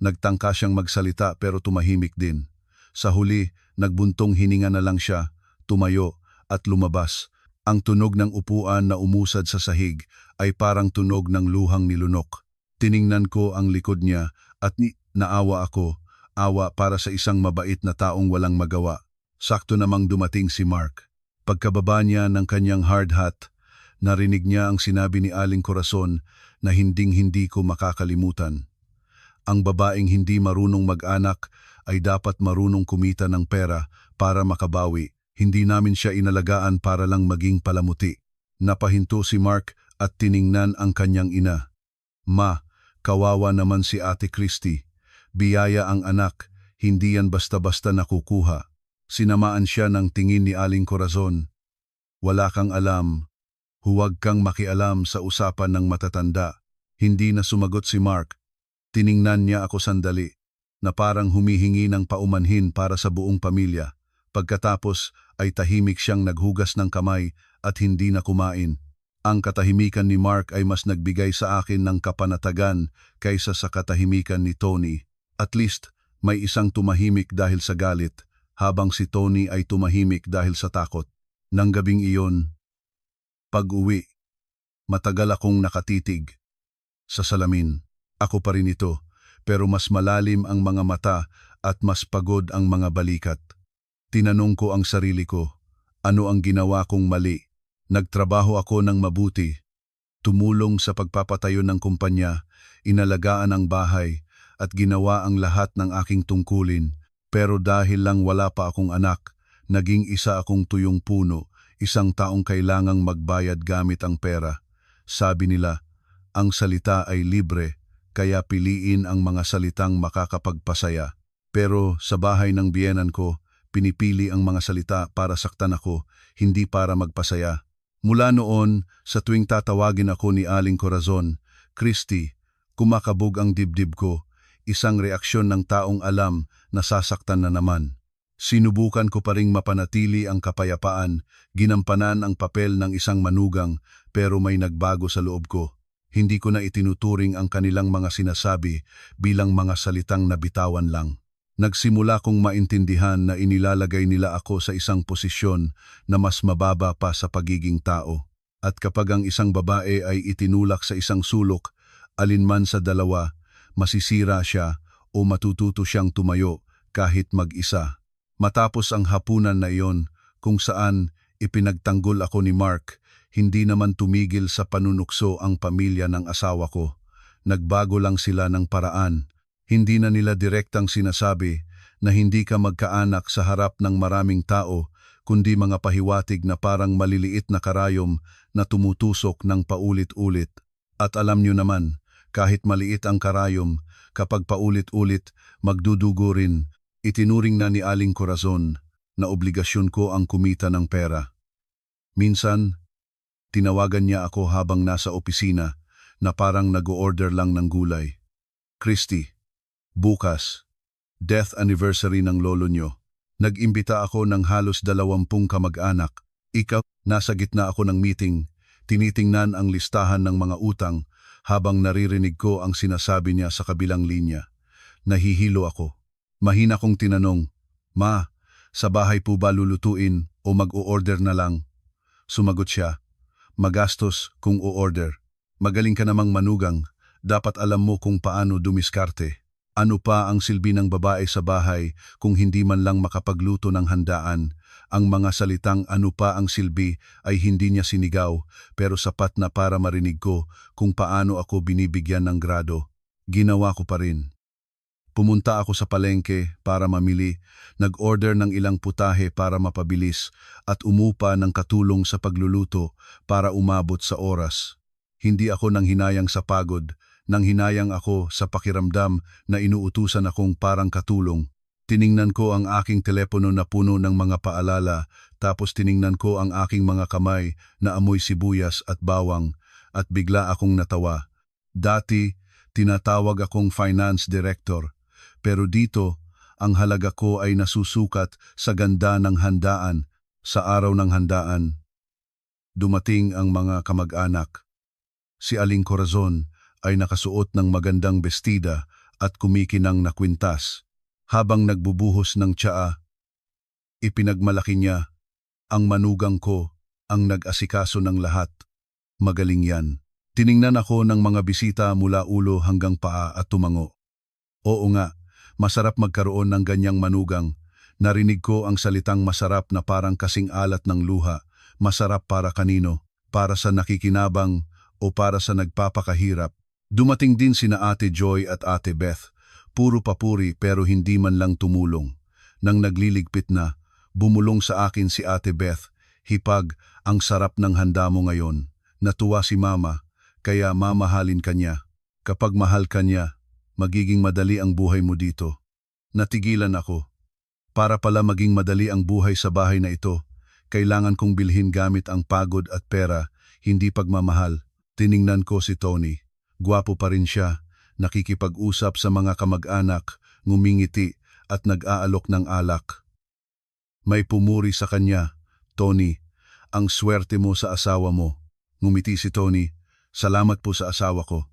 Nagtangka siyang magsalita pero tumahimik din. Sa huli, nagbuntong hininga na lang siya, tumayo at lumabas. Ang tunog ng upuan na umusad sa sahig ay parang tunog ng luhang nilunok. Tiningnan ko ang likod niya at naawa ako, awa para sa isang mabait na taong walang magawa. Sakto namang dumating si Mark. Pagkababa niya ng kanyang hard hat, narinig niya ang sinabi ni Aling Corazon na hinding-hindi ko makakalimutan. Ang babaeng hindi marunong mag-anak ay dapat marunong kumita ng pera para makabawi. Hindi namin siya inalagaan para lang maging palamuti. Napahinto si Mark at tiningnan ang kanyang ina. Ma, kawawa naman si Ate Christy. Biyaya ang anak, hindi yan basta-basta nakukuha. Sinamaan siya ng tingin ni Aling Corazon. Wala kang alam. Huwag kang makialam sa usapan ng matatanda. Hindi na sumagot si Mark. Tiningnan niya ako sandali, na parang humihingi ng paumanhin para sa buong pamilya. Pagkatapos ay tahimik siyang naghugas ng kamay at hindi na kumain. Ang katahimikan ni Mark ay mas nagbigay sa akin ng kapanatagan kaysa sa katahimikan ni Tony. At least, may isang tumahimik dahil sa galit, habang si Tony ay tumahimik dahil sa takot. Nang gabing iyon, pag-uwi, matagal akong nakatitig. Sa salamin, ako pa rin ito, pero mas malalim ang mga mata at mas pagod ang mga balikat. Tinanong ko ang sarili ko, ano ang ginawa kong mali? Nagtrabaho ako ng mabuti, tumulong sa pagpapatayo ng kumpanya, inalagaan ang bahay, at ginawa ang lahat ng aking tungkulin. Pero dahil lang wala pa akong anak, naging isa akong tuyong puno, isang taong kailangang magbayad gamit ang pera. Sabi nila, ang salita ay libre, kaya piliin ang mga salitang makakapagpasaya. Pero sa bahay ng biyenan ko, pinipili ang mga salita para saktan ako, hindi para magpasaya. Mula noon, sa tuwing tatawagin ako ni Aling Corazon, Christy, kumakabog ang dibdib ko, isang reaksyon ng taong alam na sasaktan na naman. Sinubukan ko pa ring mapanatili ang kapayapaan, ginampanan ang papel ng isang manugang, pero may nagbago sa loob ko. Hindi ko na itinuturing ang kanilang mga sinasabi bilang mga salitang nabitawan lang. Nagsimula kong maintindihan na inilalagay nila ako sa isang posisyon na mas mababa pa sa pagiging tao. At kapag ang isang babae ay itinulak sa isang sulok, alinman sa dalawa, masisira siya o matututo siyang tumayo kahit mag-isa. Matapos ang hapunan na iyon, kung saan ipinagtanggol ako ni Mark, hindi naman tumigil sa panunukso ang pamilya ng asawa ko. Nagbago lang sila ng paraan. Hindi na nila direktang sinasabi na hindi ka magkaanak sa harap ng maraming tao, kundi mga pahiwatig na parang maliliit na karayom na tumutusok ng paulit-ulit. At alam nyo naman, kahit maliit ang karayom, kapag paulit-ulit, magdudugo rin. Itinuring na ni Aling Corazon na obligasyon ko ang kumita ng pera. Minsan, tinawagan niya ako habang nasa opisina na parang nag-o-order lang ng gulay. Christy, bukas, death anniversary ng lolo nyo. Nag-imbita ako ng halos 20 kamag-anak. Ikaw, nasa gitna ako ng meeting, tinitingnan ang listahan ng mga utang habang naririnig ko ang sinasabi niya sa kabilang linya. Nahihilo ako. Mahina kong tinanong, Ma, sa bahay po ba lulutuin o mag-o-order na lang? Sumagot siya, magastos kung o-order. Magaling ka namang manugang, dapat alam mo kung paano dumiskarte. Ano pa ang silbi ng babae sa bahay kung hindi man lang makapagluto ng handaan? Ang mga salitang ano pa ang silbi ay hindi niya sinigaw, pero sapat na para marinig ko kung paano ako binibigyan ng grado. Ginawa ko pa rin. Pumunta ako sa palengke para mamili, nag-order ng ilang putahe para mapabilis at umupa ng katulong sa pagluluto para umabot sa oras. Hindi ako nanghinayang sa pagod, nanghinayang ako sa pakiramdam na inuutusan akong parang katulong. Tiningnan ko ang aking telepono na puno ng mga paalala, tapos tiningnan ko ang aking mga kamay na amoy sibuyas at bawang, at bigla akong natawa. Dati, tinatawag akong finance director. Pero dito, ang halaga ko ay nasusukat sa ganda ng handaan. Sa araw ng handaan, dumating ang mga kamag-anak. Si Aling Corazon ay nakasuot ng magandang bestida at kumikinang na kwintas. Habang nagbubuhos ng tsaa, ipinagmalaki niya, ang manugang ko ang nag-asikaso ng lahat. Magaling yan. Tiningnan ako ng mga bisita mula ulo hanggang paa at tumango. Oo nga. Masarap magkaroon ng ganyang manugang. Narinig ko ang salitang masarap na parang kasing alat ng luha. Masarap para kanino? Para sa nakikinabang o para sa nagpapakahirap? Dumating din sina Ate Joy at Ate Beth. Puro papuri pero hindi man lang tumulong. Nang nagliligpit na, bumulong sa akin si Ate Beth. Hipag, ang sarap ng handa mo ngayon. Natuwa si Mama, kaya mamahalin ka niya. Kapag mahal ka niya, magiging madali ang buhay mo dito. Natigilan ako. Para pala maging madali ang buhay sa bahay na ito, kailangan kong bilhin gamit ang pagod at pera, hindi pagmamahal. Tiningnan ko si Tony. Gwapo pa rin siya, nakikipag-usap sa mga kamag-anak, ngumingiti at nag-aalok ng alak. May pumuri sa kanya, Tony, ang swerte mo sa asawa mo. Ngumiti si Tony, salamat po sa asawa ko.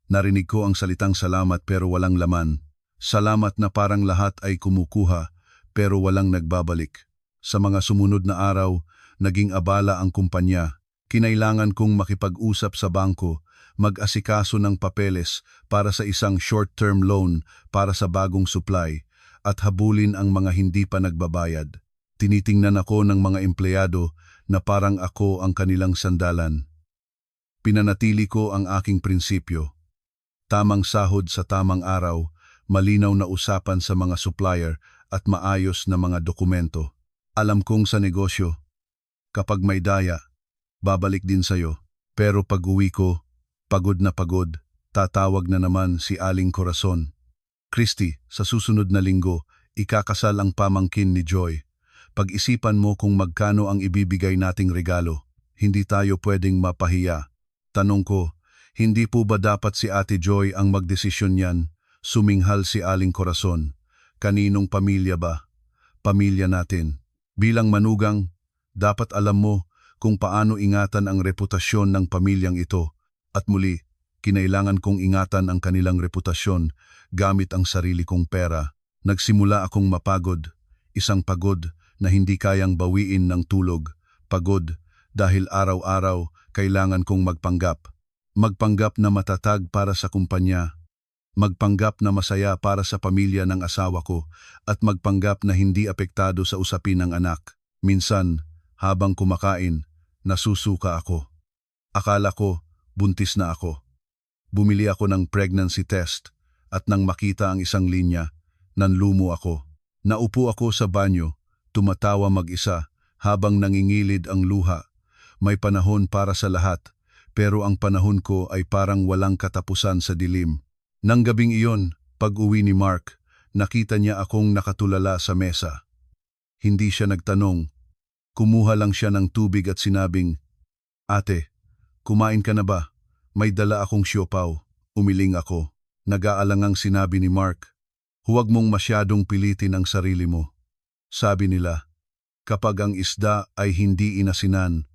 Narinig ko ang salitang salamat pero walang laman. Salamat na parang lahat ay kumukuha pero walang nagbabalik. Sa mga sumunod na araw, naging abala ang kumpanya. Kinailangan kong makipag-usap sa bangko, mag-asikaso ng papeles para sa isang short-term loan para sa bagong supply at habulin ang mga hindi pa nagbabayad. Tinitingnan ako ng mga empleyado na parang ako ang kanilang sandalan. Pinanatili ko ang aking prinsipyo. Tamang sahod sa tamang araw, malinaw na usapan sa mga supplier at maayos na mga dokumento. Alam kong sa negosyo, kapag may daya, babalik din sa'yo. Pero pag-uwi ko, pagod na pagod, tatawag na naman si Aling Corazon. Christy, sa susunod na linggo, ikakasal ang pamangkin ni Joy. Pag-isipan mo kung magkano ang ibibigay nating regalo. Hindi tayo pwedeng mapahiya. Tanong ko, hindi po ba dapat si Ate Joy ang magdesisyon niyan? Suminghal si Aling Corazon. Kaninong pamilya ba? Pamilya natin. Bilang manugang, dapat alam mo kung paano ingatan ang reputasyon ng pamilyang ito. At muli, kinailangan kong ingatan ang kanilang reputasyon gamit ang sarili kong pera. Nagsimula akong mapagod, isang pagod na hindi kayang bawiin ng tulog. Pagod dahil araw-araw kailangan kong magpanggap. Magpanggap na matatag para sa kumpanya. Magpanggap na masaya para sa pamilya ng asawa ko at magpanggap na hindi apektado sa usapin ng anak. Minsan, habang kumakain, nasusuka ako. Akala ko, buntis na ako. Bumili ako ng pregnancy test at nang makita ang isang linya, nanlumo ako. Naupo ako sa banyo, tumatawa mag-isa habang nangingilid ang luha. May panahon para sa lahat, pero ang panahon ko ay parang walang katapusan sa dilim. Nang gabing iyon, pag-uwi ni Mark, nakita niya akong nakatulala sa mesa. Hindi siya nagtanong. Kumuha lang siya ng tubig at sinabing, "Ate, kumain ka na ba? May dala akong siopaw." Umiling ako. Nag-aalangang sinabi ni Mark, "Huwag mong masyadong pilitin ang sarili mo." Sabi nila, kapag ang isda ay hindi inasinan,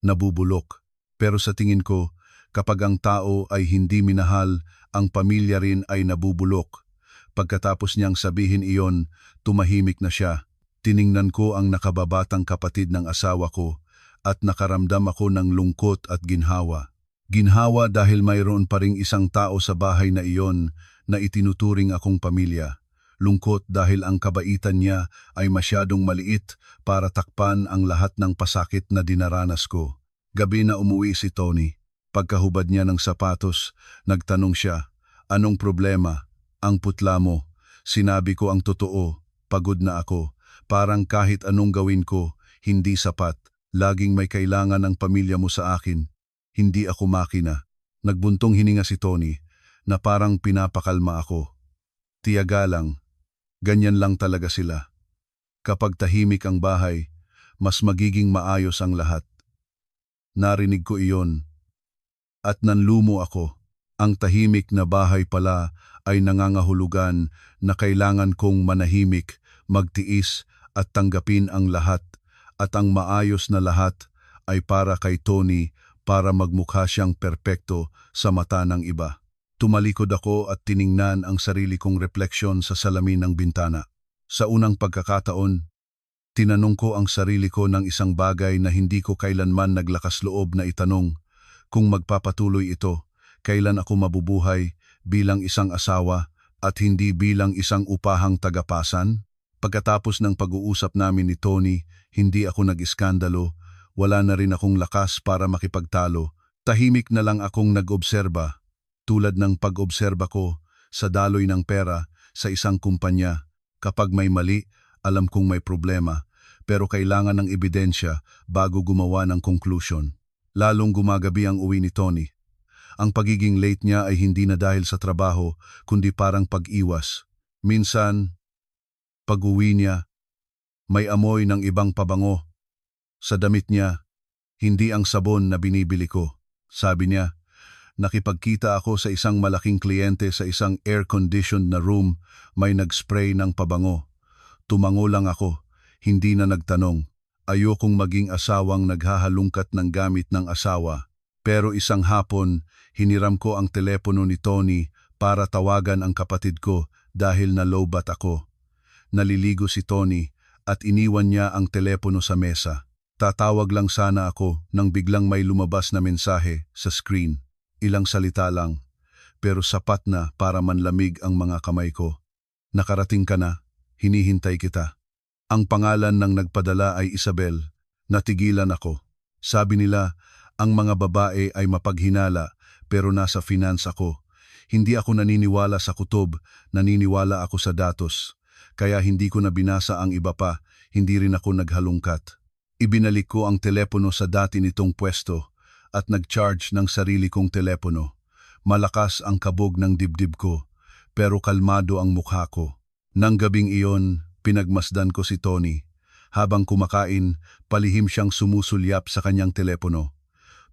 nabubulok. Pero sa tingin ko, kapag ang tao ay hindi minahal, ang pamilya rin ay nabubulok. Pagkatapos niyang sabihin iyon, tumahimik na siya. Tiningnan ko ang nakababatang kapatid ng asawa ko at nakaramdam ako ng lungkot at ginhawa. Ginhawa dahil mayroon pa ring isang tao sa bahay na iyon na itinuturing akong pamilya. Lungkot dahil ang kabaitan niya ay masyadong maliit para takpan ang lahat ng pasakit na dinaranas ko. Gabi na umuwi si Tony. Pagkahubad niya ng sapatos, nagtanong siya, "Anong problema? Ang putla mo." Sinabi ko ang totoo, pagod na ako. Parang kahit anong gawin ko, hindi sapat. Laging may kailangan ang pamilya mo sa akin. Hindi ako makina. Nagbuntong hininga si Tony, na parang pinapakalma ako. Tiyaga lang. Ganyan lang talaga sila. Kapag tahimik ang bahay, mas magiging maayos ang lahat. Narinig ko iyon. At nanlumo ako. Ang tahimik na bahay pala ay nangangahulugan na kailangan kong manahimik, magtiis at tanggapin ang lahat. At ang maayos na lahat ay para kay Tony, para magmukha siyang perpekto sa mata ng iba. Tumalikod ako at tiningnan ang sarili kong refleksyon sa salamin ng bintana. Sa unang pagkakataon, tinanong ko ang sarili ko ng isang bagay na hindi ko kailanman naglakas loob na itanong. Kung magpapatuloy ito, kailan ako mabubuhay bilang isang asawa at hindi bilang isang upahang tagapasan? Pagkatapos ng pag-uusap namin ni Tony, hindi ako nag-iskandalo, wala na rin akong lakas para makipagtalo. Tahimik na lang akong nag-obserba, tulad ng pag-obserba ko sa daloy ng pera sa isang kumpanya. Kapag may mali, alam kong may problema, pero kailangan ng ebidensya bago gumawa ng conclusion. Lalong gumagabi ang uwi ni Tony. Ang pagiging late niya ay hindi na dahil sa trabaho, kundi parang pag-iwas. Minsan, pag-uwi niya, may amoy ng ibang pabango. Sa damit niya, hindi ang sabon na binibili ko. Sabi niya, nakipagkita ako sa isang malaking kliyente sa isang air-conditioned na room, may nag-spray ng pabango. Tumango lang ako, hindi na nagtanong. Ayokong maging asawang naghahalungkat ng gamit ng asawa. Pero isang hapon, hiniram ko ang telepono ni Tony para tawagan ang kapatid ko dahil na-lowbat ako. Naliligo si Tony at iniwan niya ang telepono sa mesa. Tatawag lang sana ako nang biglang may lumabas na mensahe sa screen. Ilang salita lang, pero sapat na para manlamig ang mga kamay ko. "Nakarating ka na, hinihintay kita." Ang pangalan ng nagpadala ay Isabel. Natigilan ako. Sabi nila, ang mga babae ay mapaghinala pero nasa finance ako. Hindi ako naniniwala sa kutob, naniniwala ako sa datos. kaya hindi ko na binasa ang iba pa, hindi rin ako naghalungkat. Ibinalik ko ang telepono sa dati nitong pwesto at nag-charge ng sarili kong telepono. Malakas ang kabog ng dibdib ko, pero kalmado ang mukha ko. Nang gabing iyon, pinagmasdan ko si Tony. Habang kumakain, palihim siyang sumusulyap sa kanyang telepono.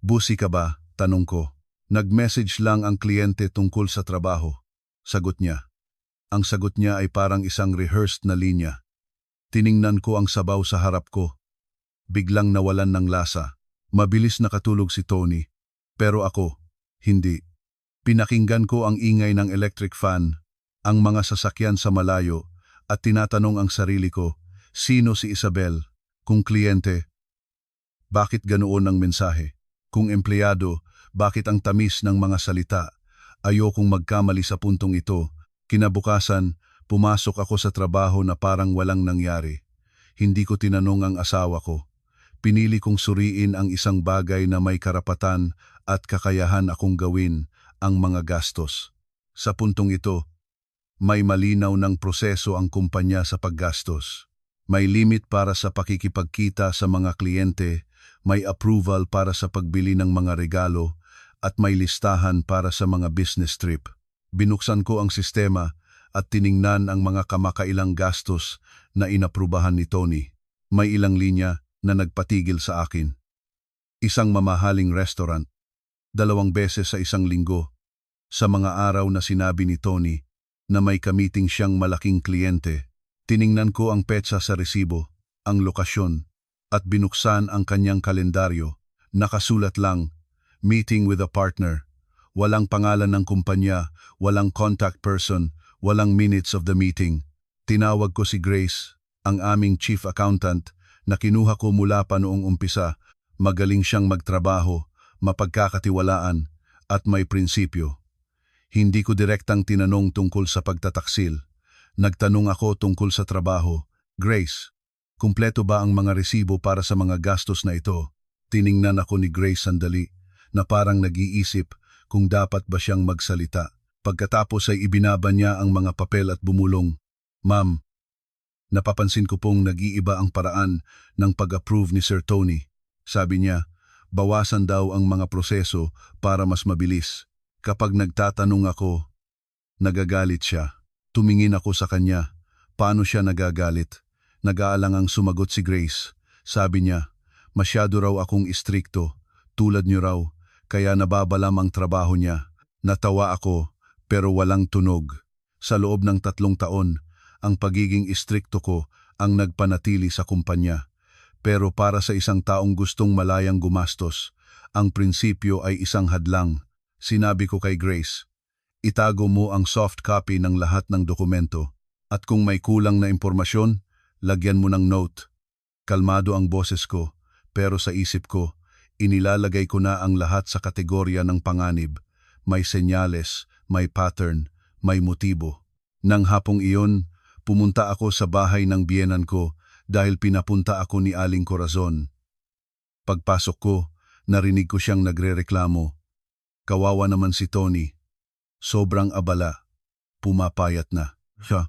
"Busy ka ba?" tanong ko. "Nag-message lang ang kliyente tungkol sa trabaho." Sagot niya. Ang sagot niya ay parang isang rehearsed na linya. Tiningnan ko ang sabaw sa harap ko. Biglang nawalan ng lasa. Mabilis nakatulog si Tony. Pero ako, hindi. Pinakinggan ko ang ingay ng electric fan, ang mga sasakyan sa malayo, at tinatanong ang sarili ko, sino si Isabel? Kung kliyente, bakit ganoon ang mensahe? Kung empleyado, bakit ang tamis ng mga salita? Ayokong magkamali sa puntong ito. Kinabukasan, pumasok ako sa trabaho na parang walang nangyari. Hindi ko tinanong ang asawa ko. Pinili kong suriin ang isang bagay na may karapatan at kakayahan akong gawin, ang mga gastos. Sa puntong ito, may malinaw ng proseso ang kumpanya sa paggastos. May limit para sa pakikipagkita sa mga kliyente, may approval para sa pagbili ng mga regalo, at may listahan para sa mga business trip. Binuksan ko ang sistema at tiningnan ang mga kamakailang gastos na inaprubahan ni Tony. May ilang linya na nagpatigil sa akin. Isang mamahaling restaurant, 2 beses sa isang linggo, sa mga araw na sinabi ni Tony na may kamiting siyang malaking kliyente. Tiningnan ko ang petsa sa resibo, ang lokasyon, at binuksan ang kanyang kalendaryo. Nakasulat lang, meeting with a partner. Walang pangalan ng kumpanya, walang contact person, walang minutes of the meeting. Tinawag ko si Grace, ang aming chief accountant, na kinuha ko mula pa noong umpisa. Magaling siyang magtrabaho, mapagkakatiwalaan, at may prinsipyo. Hindi ko direktang tinanong tungkol sa pagtataksil. Nagtanong ako tungkol sa trabaho. "Grace, kumpleto ba ang mga resibo para sa mga gastos na ito?" Tiningnan ako ni Grace sandali, na parang nag-iisip kung dapat ba siyang magsalita. Pagkatapos ay ibinaba niya ang mga papel at bumulong. "Ma'am, napapansin ko pong nag-iiba ang paraan ng pag-approve ni Sir Tony." Sabi niya, bawasan daw ang mga proseso para mas mabilis. Kapag nagtatanong ako, nagagalit siya. Tumingin ako sa kanya. Paano siya nagagalit? Nag-aalangang sumagot si Grace. Sabi niya, "Masyado raw akong istrikto, tulad niyo raw, kaya nababalam ang trabaho niya." Natawa ako, pero walang tunog. Sa loob ng 3 taon, ang pagiging istrikto ko ang nagpanatili sa kumpanya. Pero para sa isang taong gustong malayang gumastos, ang prinsipyo ay isang hadlang. Sinabi ko kay Grace, "Itago mo ang soft copy ng lahat ng dokumento, at kung may kulang na impormasyon, lagyan mo ng note." Kalmado ang boses ko, pero sa isip ko, inilalagay ko na ang lahat sa kategorya ng panganib. May senyales, may pattern, may motibo. Nang hapong iyon, pumunta ako sa bahay ng biyenan ko dahil pinapunta ako ni Aling Corazon. Pagpasok ko, narinig ko siyang nagrereklamo. Kawawa naman si Tony. Sobrang abala. Pumapayat na. Siya,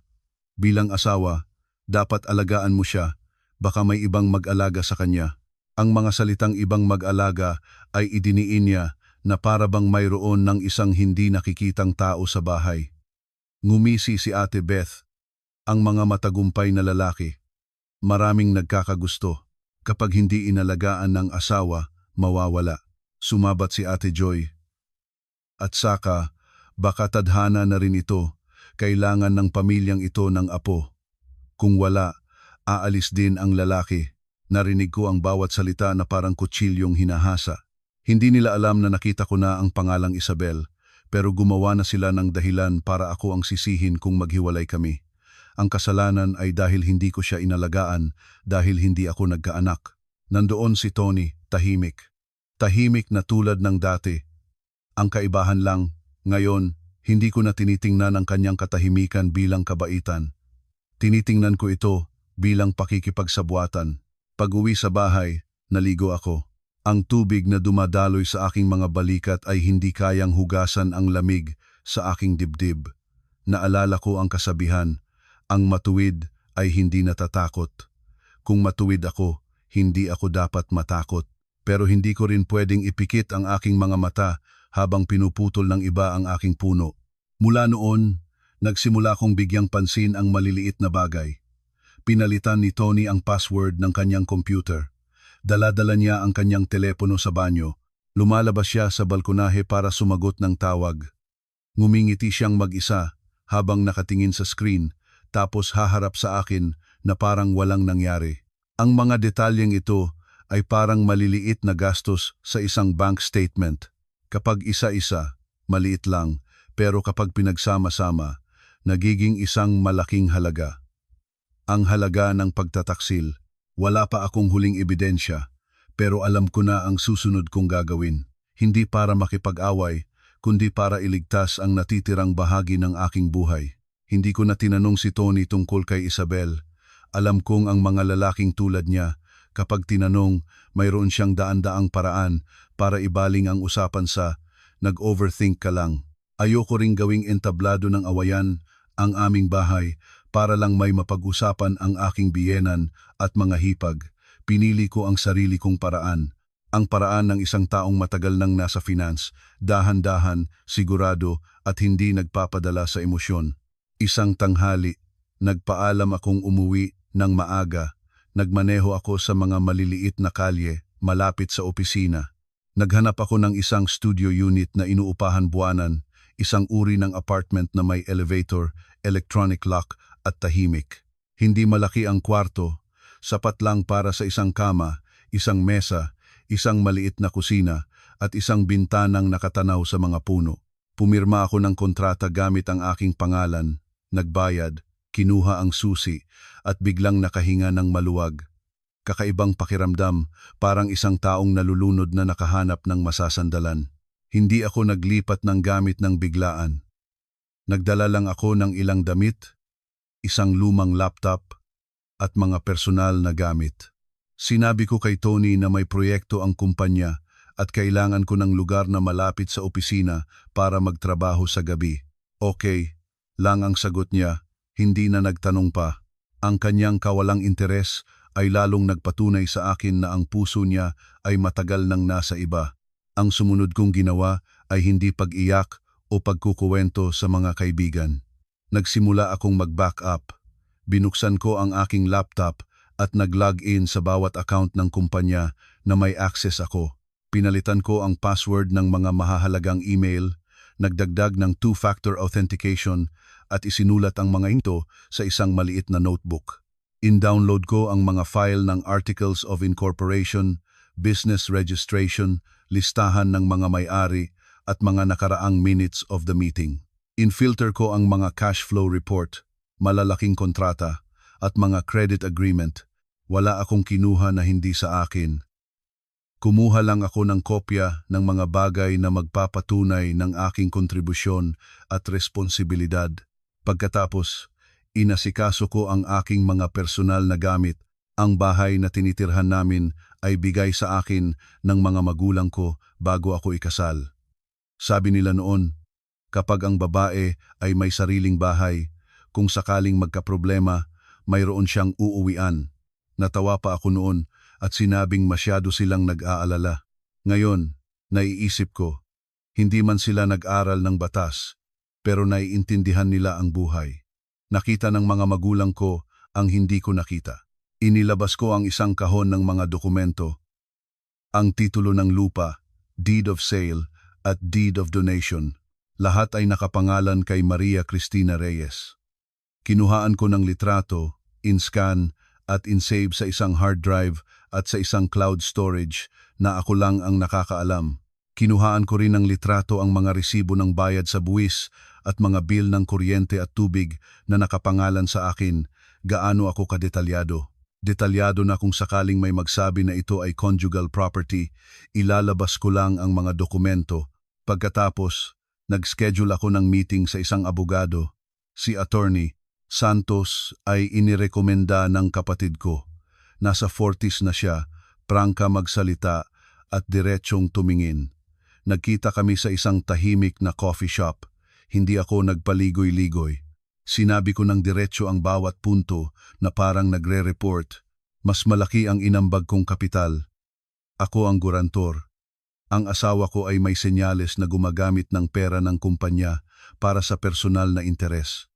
bilang asawa, dapat alagaan mo siya. Baka may ibang mag-alaga sa kanya. Ang mga salitang ibang mag-alaga ay idiniin niya na para bang mayroon ng isang hindi nakikitang tao sa bahay. Ngumisi si Ate Beth, ang mga matagumpay na lalaki. Maraming nagkakagusto. Kapag hindi inalagaan ng asawa, mawawala. Sumabat si Ate Joy. At saka, baka tadhana na rin ito. Kailangan ng pamilyang ito ng apo. Kung wala, aalis din ang lalaki. Narinig ko ang bawat salita na parang kutsilyong hinahasa. Hindi nila alam na nakita ko na ang pangalang Isabel, pero gumawa na sila ng dahilan para ako ang sisihin kung maghiwalay kami. Ang kasalanan ay dahil hindi ko siya inalagaan, dahil hindi ako nagkaanak. Nandoon si Tony, tahimik. Tahimik na tulad ng dati. Ang kaibahan lang, ngayon, hindi ko na tinitingnan ang kanyang katahimikan bilang kabaitan. Tinitingnan ko ito bilang pakikipagsabuatan. Pag-uwi sa bahay, naligo ako. Ang tubig na dumadaloy sa aking mga balikat ay hindi kayang hugasan ang lamig sa aking dibdib. Naalala ko ang kasabihan, ang matuwid ay hindi natatakot. Kung matuwid ako, hindi ako dapat matakot. Pero hindi ko rin pwedeng ipikit ang aking mga mata habang pinuputol ng iba ang aking puno. Mula noon, nagsimula kong bigyang pansin ang maliliit na bagay. Pinalitan ni Tony ang password ng kanyang computer. Dala-dala niya ang kanyang telepono sa banyo. Lumalabas siya sa balkonahe para sumagot ng tawag. Ngumingiti siyang mag-isa habang nakatingin sa screen, tapos haharap sa akin na parang walang nangyari. Ang mga detalyeng ito ay parang maliliit na gastos sa isang bank statement. Kapag isa-isa, maliit lang, pero kapag pinagsama-sama, nagiging isang malaking halaga. Ang halaga ng pagtataksil. Wala pa akong huling ebidensya, pero alam ko na ang susunod kong gagawin. Hindi para makipag-away, kundi para iligtas ang natitirang bahagi ng aking buhay. Hindi ko na tinanong si Tony tungkol kay Isabel. Alam kong ang mga lalaking tulad niya, kapag tinanong, mayroon siyang daan-daang paraan para ibaling ang usapan sa nag-overthink ka lang. Ayoko ring gawing entablado ng awayan ang aming bahay para lang may mapag-usapan ang aking biyenan at mga hipag. Pinili ko ang sarili kong paraan. Ang paraan ng isang taong matagal nang nasa finance, dahan-dahan, sigurado at hindi nagpapadala sa emosyon. Isang tanghali, nagpaalam akong umuwi ng maaga. Nagmaneho ako sa mga maliliit na kalye, malapit sa opisina. Naghanap ako ng isang studio unit na inuupahan buwanan, isang uri ng apartment na may elevator, electronic lock at tahimik. Hindi malaki ang kwarto, sapat lang para sa isang kama, isang mesa, isang maliit na kusina at isang bintanang nakatanaw sa mga puno. Pumirma ako ng kontrata gamit ang aking pangalan, nagbayad, kinuha ang susi at biglang nakahinga ng maluwag. Kakaibang pakiramdam, parang isang taong nalulunod na nakahanap ng masasandalan. Hindi ako naglipat ng gamit ng biglaan. Nagdala lang ako ng ilang damit, isang lumang laptop at mga personal na gamit. Sinabi ko kay Tony na may proyekto ang kumpanya at kailangan ko ng lugar na malapit sa opisina para magtrabaho sa gabi. Okay, lang ang sagot niya, hindi na nagtanong pa. Ang kanyang kawalang interes ay lalong nagpatunay sa akin na ang puso niya ay matagal nang nasa iba. Ang sumunod kong ginawa ay hindi pag-iyak o pagkukuwento sa mga kaibigan. Nagsimula akong mag-back up. Binuksan ko ang aking laptop at nag-log in sa bawat account ng kumpanya na may access ako. Pinalitan ko ang password ng mga mahahalagang email, nagdagdag ng two-factor authentication at isinulat ang mga ito sa isang maliit na notebook. In-download ko ang mga file ng Articles of Incorporation, Business Registration, listahan ng mga may-ari at mga nakaraang minutes of the meeting. In-filter ko ang mga cash flow report, malalaking kontrata at mga credit agreement. Wala akong kinuha na hindi sa akin. Kumuha lang ako ng kopya ng mga bagay na magpapatunay ng aking kontribusyon at responsibilidad. Pagkatapos, inasikaso ko ang aking mga personal na gamit. Ang bahay na tinitirhan namin ay bigay sa akin ng mga magulang ko bago ako ikasal. Sabi nila noon, kapag ang babae ay may sariling bahay, kung sakaling magkaproblema, mayroon siyang uuwian. Natawa pa ako noon at sinabing masyado silang nag-aalala. Ngayon, naiisip ko, hindi man sila nag-aral ng batas, pero naiintindihan nila ang buhay. Nakita ng mga magulang ko ang hindi ko nakita. Inilabas ko ang isang kahon ng mga dokumento. Ang titulo ng lupa, deed of sale at deed of donation. Lahat ay nakapangalan kay Maria Cristina Reyes. Kinuhaan ko ng litrato, in-scan at in-save sa isang hard drive at sa isang cloud storage na ako lang ang nakakaalam. Kinuhaan ko rin ng litrato ang mga resibo ng bayad sa buwis at mga bill ng kuryente at tubig na nakapangalan sa akin, gaano ako kadetalyado. Detalyado na kung sakaling may magsabi na ito ay conjugal property, ilalabas ko lang ang mga dokumento. Pagkatapos, nag-schedule ako ng meeting sa isang abogado. Si Attorney Santos ay inirekomenda ng kapatid ko. Nasa 40s na siya, prangka magsalita at diretsyong tumingin. Nagkita kami sa isang tahimik na coffee shop. Hindi ako nagpaligoy-ligoy. Sinabi ko ng diretso ang bawat punto na parang nagre-report. Mas malaki ang inambag kong kapital. Ako ang gurantor. Ang asawa ko ay may senyales na gumagamit ng pera ng kumpanya para sa personal na interes.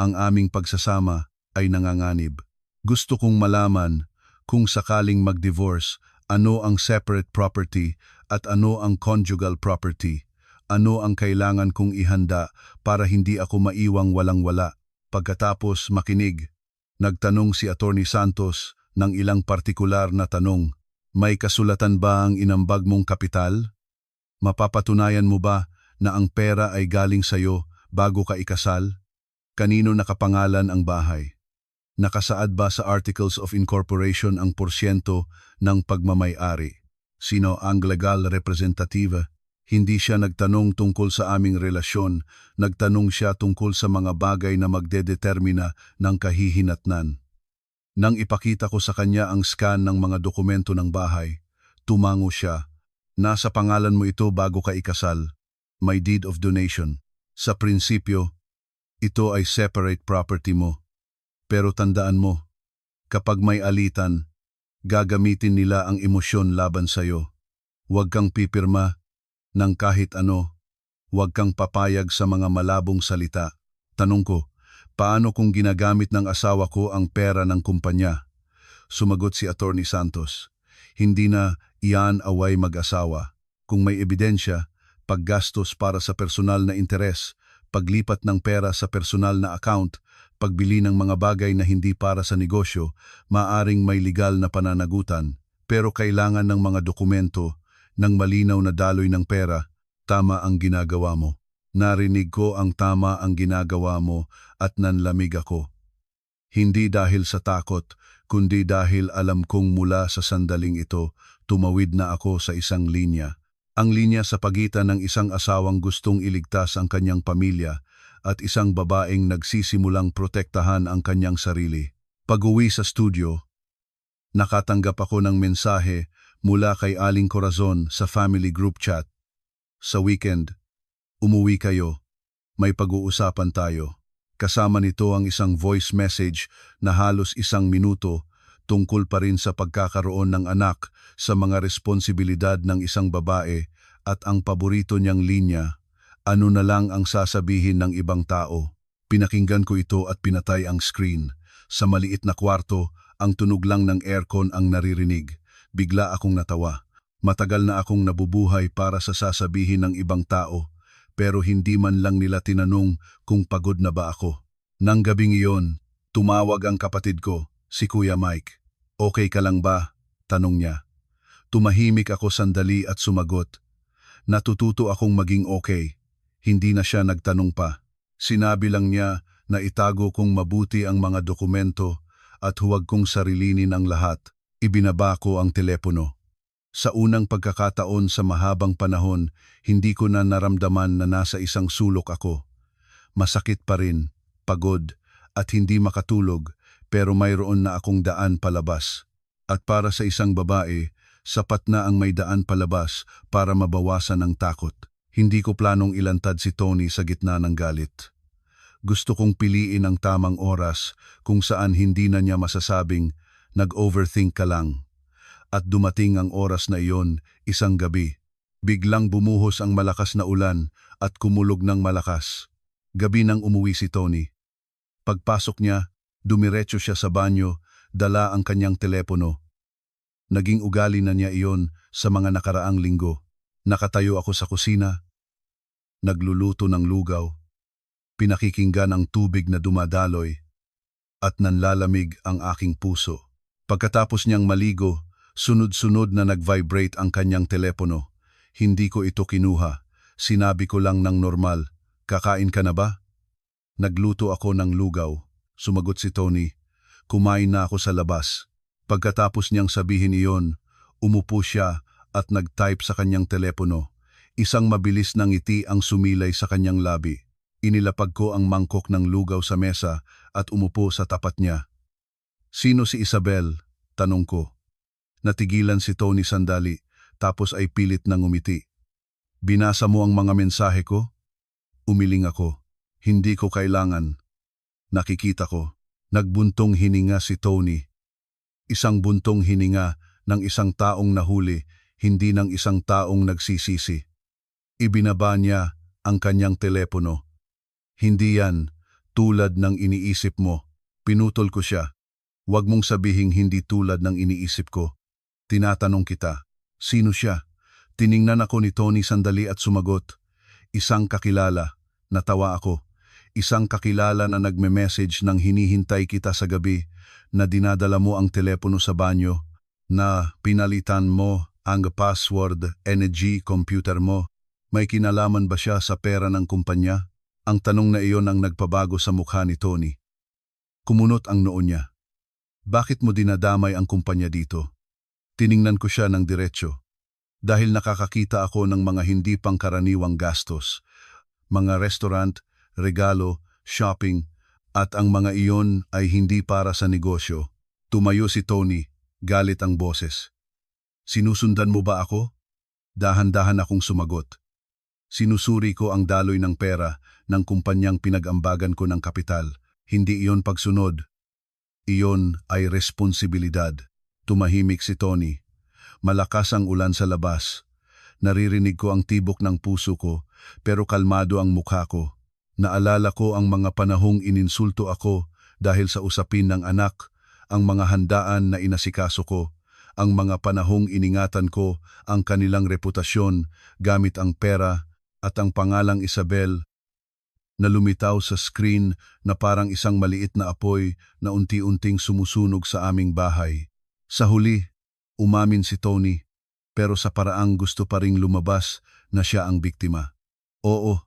Ang aming pagsasama ay nanganganib. Gusto kong malaman kung sakaling mag-divorce, ano ang separate property at ano ang conjugal property. Ano ang kailangan kong ihanda para hindi ako maiwang walang-wala. Pagkatapos makinig, nagtanong si Attorney Santos ng ilang partikular na tanong. May kasulatan ba ang inambag mong kapital? Mapapatunayan mo ba na ang pera ay galing sayo bago ka ikasal? Kanino nakapangalan ang bahay? Nakasaad ba sa Articles of Incorporation ang porsyento ng pagmamay-ari? Sino ang legal representative? Hindi siya nagtanong tungkol sa aming relasyon, nagtanong siya tungkol sa mga bagay na magdedetermina ng kahihinatnan. Nang ipakita ko sa kanya ang scan ng mga dokumento ng bahay, tumango siya. Nasa pangalan mo ito bago ka ikasal. May deed of donation. Sa prinsipyo, ito ay separate property mo. Pero tandaan mo, kapag may alitan, gagamitin nila ang emosyon laban sa'yo. Huwag kang pipirma ng kahit ano. Huwag kang papayag sa mga malabong salita. Tanong ko, paano kung ginagamit ng asawa ko ang pera ng kumpanya? Sumagot si Attorney Santos, hindi na iyan away mag-asawa. Kung may ebidensya, paggastos para sa personal na interes, paglipat ng pera sa personal na account, pagbili ng mga bagay na hindi para sa negosyo, maaring may legal na pananagutan. Pero kailangan ng mga dokumento ng malinaw na daloy ng pera. Tama ang ginagawa mo. Narinig ko ang tama ang ginagawa mo at nanlamig ako. Hindi dahil sa takot, kundi dahil alam kong mula sa sandaling ito, tumawid na ako sa isang linya. Ang linya sa pagitan ng isang asawang gustong iligtas ang kanyang pamilya at isang babaeng nagsisimulang protektahan ang kanyang sarili. Pag-uwi sa studio, nakatanggap ako ng mensahe mula kay Aling Corazon sa family group chat. Sa weekend, umuwi kayo. May pag-uusapan tayo. Kasama nito ang isang voice message na halos 1 minuto tungkol pa rin sa pagkakaroon ng anak, sa mga responsibilidad ng isang babae at ang paborito niyang linya, ano na lang ang sasabihin ng ibang tao. Pinakinggan ko ito at pinatay ang screen. Sa maliit na kwarto, ang tunog lang ng aircon ang naririnig. Bigla akong natawa. Matagal na akong nabubuhay para sa sasabihin ng ibang tao, pero hindi man lang nila tinanong kung pagod na ba ako. Nang gabing iyon, tumawag ang kapatid ko, si Kuya Mike. Okay ka lang ba? Tanong niya. Tumahimik ako sandali at sumagot. Natututo akong maging okay. Hindi na siya nagtanong pa. Sinabi lang niya na itago kong mabuti ang mga dokumento at huwag kong sarilinin ang lahat. Ibinaba ko ang telepono. Sa unang pagkakataon sa mahabang panahon, hindi ko na naramdaman na nasa isang sulok ako. Masakit pa rin, pagod, at hindi makatulog, pero mayroon na akong daan palabas. At para sa isang babae, sapat na ang may daan palabas para mabawasan ang takot. Hindi ko planong ilantad si Tony sa gitna ng galit. Gusto kong piliin ang tamang oras kung saan hindi na niya masasabing, nag-overthink ka lang. At dumating ang oras na iyon, isang gabi. Biglang bumuhos ang malakas na ulan at kumulog ng malakas. Gabi nang umuwi si Tony. Pagpasok niya, dumiretso siya sa banyo, dala ang kanyang telepono. Naging ugali na niya iyon sa mga nakaraang linggo. Nakatayo ako sa kusina, nagluluto ng lugaw, pinakikinggan ang tubig na dumadaloy, at nanlalamig ang aking puso. Pagkatapos niyang maligo, sunod-sunod na nag-vibrate ang kanyang telepono. Hindi ko ito kinuha. Sinabi ko lang ng normal, kakain ka na ba? Nagluto ako ng lugaw. Sumagot si Tony, kumain na ako sa labas. Pagkatapos niyang sabihin iyon, umupo siya at nag-type sa kanyang telepono. Isang mabilis na ngiti ang sumilay sa kanyang labi. Inilapag ko ang mangkok ng lugaw sa mesa at umupo sa tapat niya. Sino si Isabel? Tanong ko. Natigilan si Tony sandali, tapos ay pilit nang umiti. Binasa mo ang mga mensahe ko? Umiling ako. Hindi ko kailangan. Nakikita ko. Nagbuntong hininga si Tony. Isang buntong hininga ng isang taong nahuli, hindi ng isang taong nagsisisi. Ibinaba niya ang kanyang telepono. Hindi yan tulad ng iniisip mo. Pinutol ko siya. Huwag mong sabihing hindi tulad ng iniisip ko. Tinatanong kita, sino siya? Tiningnan ako ni Tony sandali at sumagot. Isang kakilala. Natawa ako. Isang kakilala na nagme-message nang hinihintay kita sa gabi, na dinadala mo ang telepono sa banyo, na pinalitan mo ang password energy computer mo. May kinalaman ba siya sa pera ng kumpanya? Ang tanong na iyon ang nagpabago sa mukha ni Tony. Kumunot ang noo niya. Bakit mo dinadamay ang kumpanya dito? Tiningnan ko siya ng diretsyo. Dahil nakakakita ako ng mga hindi pangkaraniwang gastos. Mga restaurant, regalo, shopping, at ang mga iyon ay hindi para sa negosyo. Tumayo si Tony, galit ang boses. Sinusundan mo ba ako? Dahan-dahan akong sumagot. Sinusuri ko ang daloy ng pera ng kumpanyang pinag-ambagan ko ng kapital. Hindi iyon pagsunod. Iyon ay responsibilidad. Tumahimik si Tony. Malakas ang ulan sa labas. Naririnig ko ang tibok ng puso ko, pero kalmado ang mukha ko. Naalala ko ang mga panahong ininsulto ako dahil sa usapin ng anak, ang mga handaan na inasikaso ko, ang mga panahong iningatan ko ang kanilang reputasyon gamit ang pera at ang pangalang Isabel na lumitaw sa screen na parang isang maliit na apoy na unti-unting sumusunog sa aming bahay. Sa huli, umamin si Tony, pero sa paraang gusto pa ring lumabas na siya ang biktima. Oo,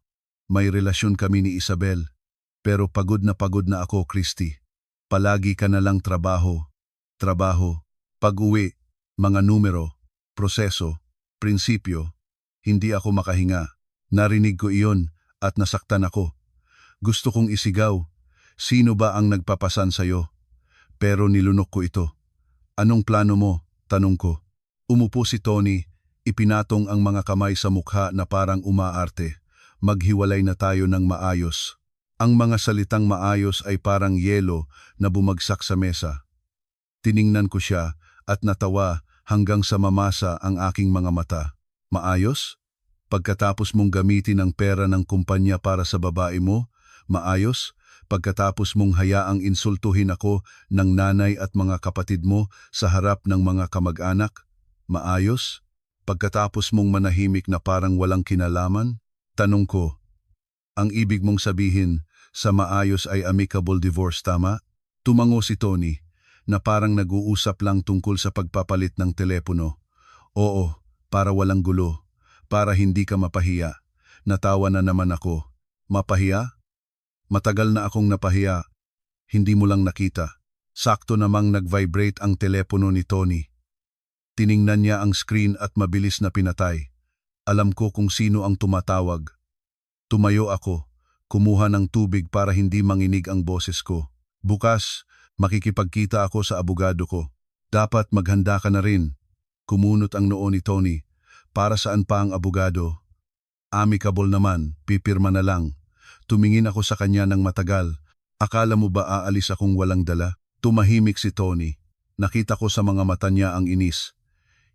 may relasyon kami ni Isabel, pero pagod na ako, Christy. Palagi ka na lang trabaho, pag-uwi, mga numero, proseso, prinsipyo. Hindi ako makahinga. Narinig ko iyon at nasaktan ako. Gusto kong isigaw, sino ba ang nagpapasan sa'yo? Pero nilunok ko ito. Anong plano mo? Tanong ko. Umupo si Tony, ipinatong ang mga kamay sa mukha na parang umaarte. Maghiwalay na tayo ng maayos. Ang mga salitang maayos ay parang yelo na bumagsak sa mesa. Tiningnan ko siya at natawa hanggang sa mamasa ang aking mga mata. Maayos? Pagkatapos mong gamitin ang pera ng kumpanya para sa babae mo? Maayos? Pagkatapos mong hayaang insultuhin ako ng nanay at mga kapatid mo sa harap ng mga kamag-anak? Maayos? Pagkatapos mong manahimik na parang walang kinalaman? Tanong ko, ang ibig mong sabihin sa maayos ay amicable divorce, tama? Tumango si Tony, na parang nag-uusap lang tungkol sa pagpapalit ng telepono. Oo, para walang gulo, para hindi ka mapahiya. Natawa na naman ako. Mapahiya? Matagal na akong napahiya. Hindi mo lang nakita. Sakto namang nag-vibrate ang telepono ni Tony. Tiningnan niya ang screen at mabilis na pinatay. Alam ko kung sino ang tumatawag. Tumayo ako, kumuha ng tubig para hindi manginig ang boses ko. Bukas, makikipagkita ako sa abogado ko. Dapat maghanda ka na rin. Kumunot ang noo ni Tony. Para saan pa ang abogado? Amicable naman, pipirma na lang. Tumingin ako sa kanya ng matagal. Akala mo ba aalis akong walang dala? Tumahimik si Tony. Nakita ko sa mga mata niya ang inis.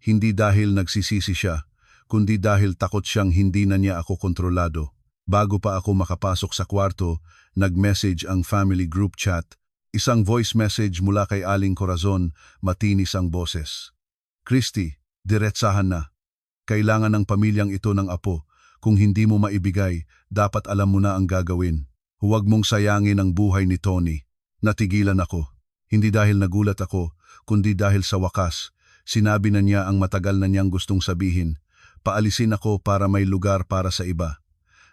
Hindi dahil nagsisisi siya, kundi dahil takot siyang hindi na niya ako kontrolado. Bago pa ako makapasok sa kwarto, nag-message ang family group chat. Isang voice message mula kay Aling Corazon, matinis ang boses. Christy, diretsahan na. Kailangan ng pamilyang ito ng apo. Kung hindi mo maibigay, dapat alam mo na ang gagawin. Huwag mong sayangin ang buhay ni Tony. Natigilan ako. Hindi dahil nagulat ako, kundi dahil sa wakas, sinabi na niya ang matagal na niyang gustong sabihin. Paalisin ako para may lugar para sa iba.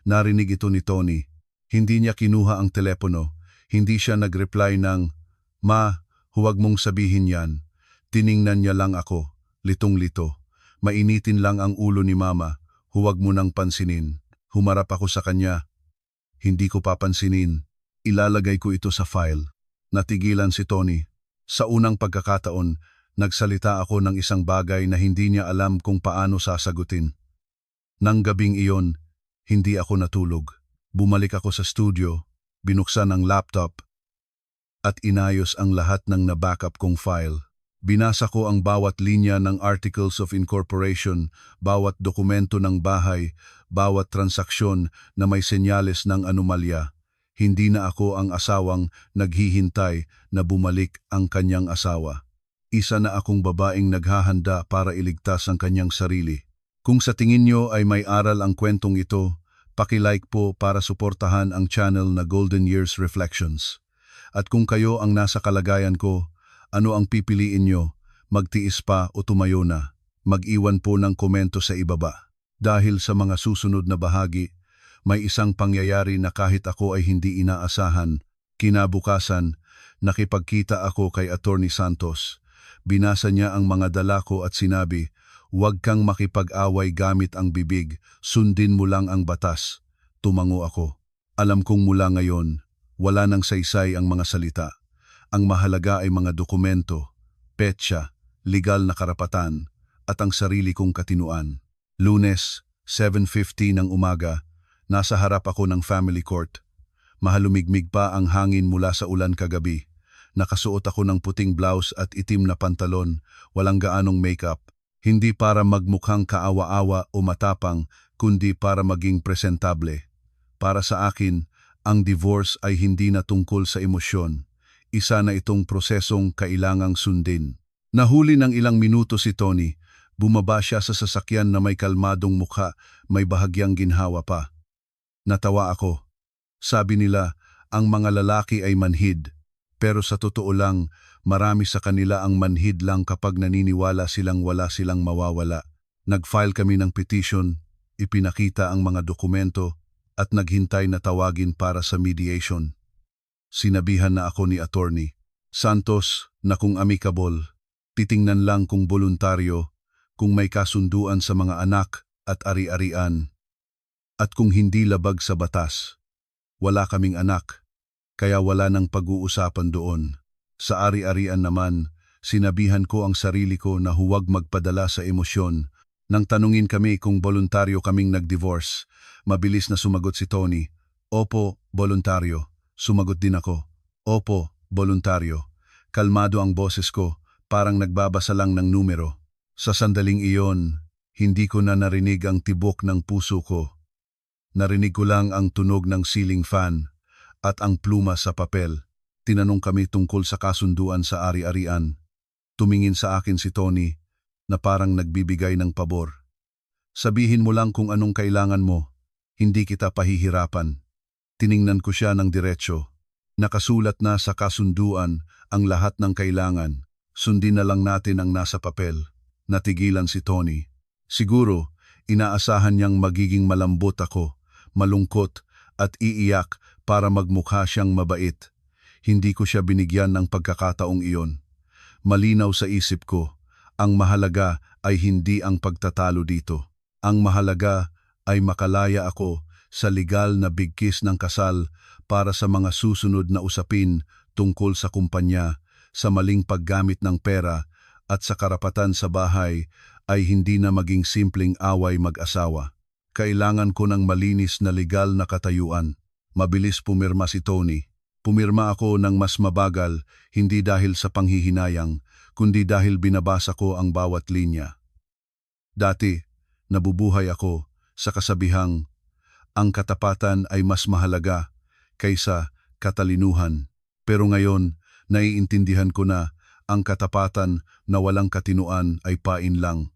Narinig ito ni Tony. Hindi niya kinuha ang telepono. Hindi siya nag-reply ng, "Ma, huwag mong sabihin yan." Tiningnan niya lang ako, litong-lito. Mainitin lang ang ulo ni Mama. Huwag mo nang pansinin. Humarap ako sa kanya. Hindi ko papansinin. Ilalagay ko ito sa file. Natigilan si Tony. Sa unang pagkakataon, nagsalita ako ng isang bagay na hindi niya alam kung paano sasagutin. Nang gabing iyon, hindi ako natulog. Bumalik ako sa studio, binuksan ang laptop, at inayos ang lahat ng na-backup kong file. Binasa ko ang bawat linya ng Articles of Incorporation, bawat dokumento ng bahay, bawat transaksyon na may senyales ng anomalya. Hindi na ako ang asawang naghihintay na bumalik ang kanyang asawa. Isa na akong babaeng naghahanda para iligtas ang kanyang sarili. Kung sa tingin nyo ay may aral ang kwentong ito, paki-like po para suportahan ang channel na Golden Years Reflections. At kung kayo ang nasa kalagayan ko, ano ang pipiliin nyo? Magtiis pa o tumayo na? Mag-iwan po ng komento sa ibaba. Dahil sa mga susunod na bahagi, may isang pangyayari na kahit ako ay hindi inaasahan. Kinabukasan, nakipagkita ako kay Attorney Santos. Binasa niya ang mga dala ko at sinabi, "Huwag kang makipag-away gamit ang bibig, sundin mo lang ang batas." Tumango ako. Alam kong mula ngayon, wala nang saysay ang mga salita. Ang mahalaga ay mga dokumento, petsa, legal na karapatan, at ang sarili kong katinuan. Lunes, 7:50 ng umaga, nasa harap ako ng family court. Mahalumigmig pa ang hangin mula sa ulan kagabi. Nakasuot ako ng puting blouse at itim na pantalon, walang gaanong makeup. Hindi para magmukhang kaawa-awa o matapang, kundi para maging presentable. Para sa akin, ang divorce ay hindi na tungkol sa emosyon. Isa na itong prosesong kailangang sundin. Nahuli ng ilang minuto si Tony. Bumaba siya sa sasakyan na may kalmadong mukha, may bahagyang ginhawa pa. Natawa ako. Sabi nila, ang mga lalaki ay manhid. Pero sa totoo lang, marami sa kanila ang manhid lang kapag naniniwala silang wala silang mawawala. Nag-file kami ng petition, ipinakita ang mga dokumento, at naghintay na tawagin para sa mediation. Sinabihan na ako ni Attorney Santos na kung amicable, titingnan lang kung voluntaryo, kung may kasunduan sa mga anak at ari-arian, at kung hindi labag sa batas. Wala kaming anak, kaya wala nang pag-uusapan doon. Sa ari-arian naman, sinabihan ko ang sarili ko na huwag magpadala sa emosyon. Nang tanungin kami kung voluntaryo kaming nag-divorce, mabilis na sumagot si Tony, "Opo, voluntaryo." Sumagot din ako, "Opo, voluntaryo." Kalmado ang boses ko, parang nagbabasa lang ng numero. Sa sandaling iyon, hindi ko na narinig ang tibok ng puso ko. Narinig ko lang ang tunog ng ceiling fan at ang pluma sa papel. Tinanong kami tungkol sa kasunduan sa ari-arian. Tumingin sa akin si Tony na parang nagbibigay ng pabor. "Sabihin mo lang kung anong kailangan mo, hindi kita pahihirapan." Tiningnan ko siya ng diretsyo. Nakasulat na sa kasunduan ang lahat ng kailangan. Sundin na lang natin ang nasa papel. Natigilan si Tony. Siguro, inaasahan niyang magiging malambot ako, malungkot at iiyak para magmukha siyang mabait. Hindi ko siya binigyan ng pagkakataong iyon. Malinaw sa isip ko, ang mahalaga ay hindi ang pagtatalo dito. Ang mahalaga ay makalaya ako sa legal na bigkis ng kasal para sa mga susunod na usapin tungkol sa kumpanya, sa maling paggamit ng pera at sa karapatan sa bahay ay hindi na maging simpleng away mag-asawa. Kailangan ko ng malinis na legal na katayuan. Mabilis pumirma si Tony. Pumirma ako ng mas mabagal, hindi dahil sa panghihinayang, kundi dahil binabasa ko ang bawat linya. Dati, nabubuhay ako sa kasabihang, ang katapatan ay mas mahalaga kaysa katalinuhan. Pero ngayon, naiintindihan ko na ang katapatan na walang katinuan ay pain lang.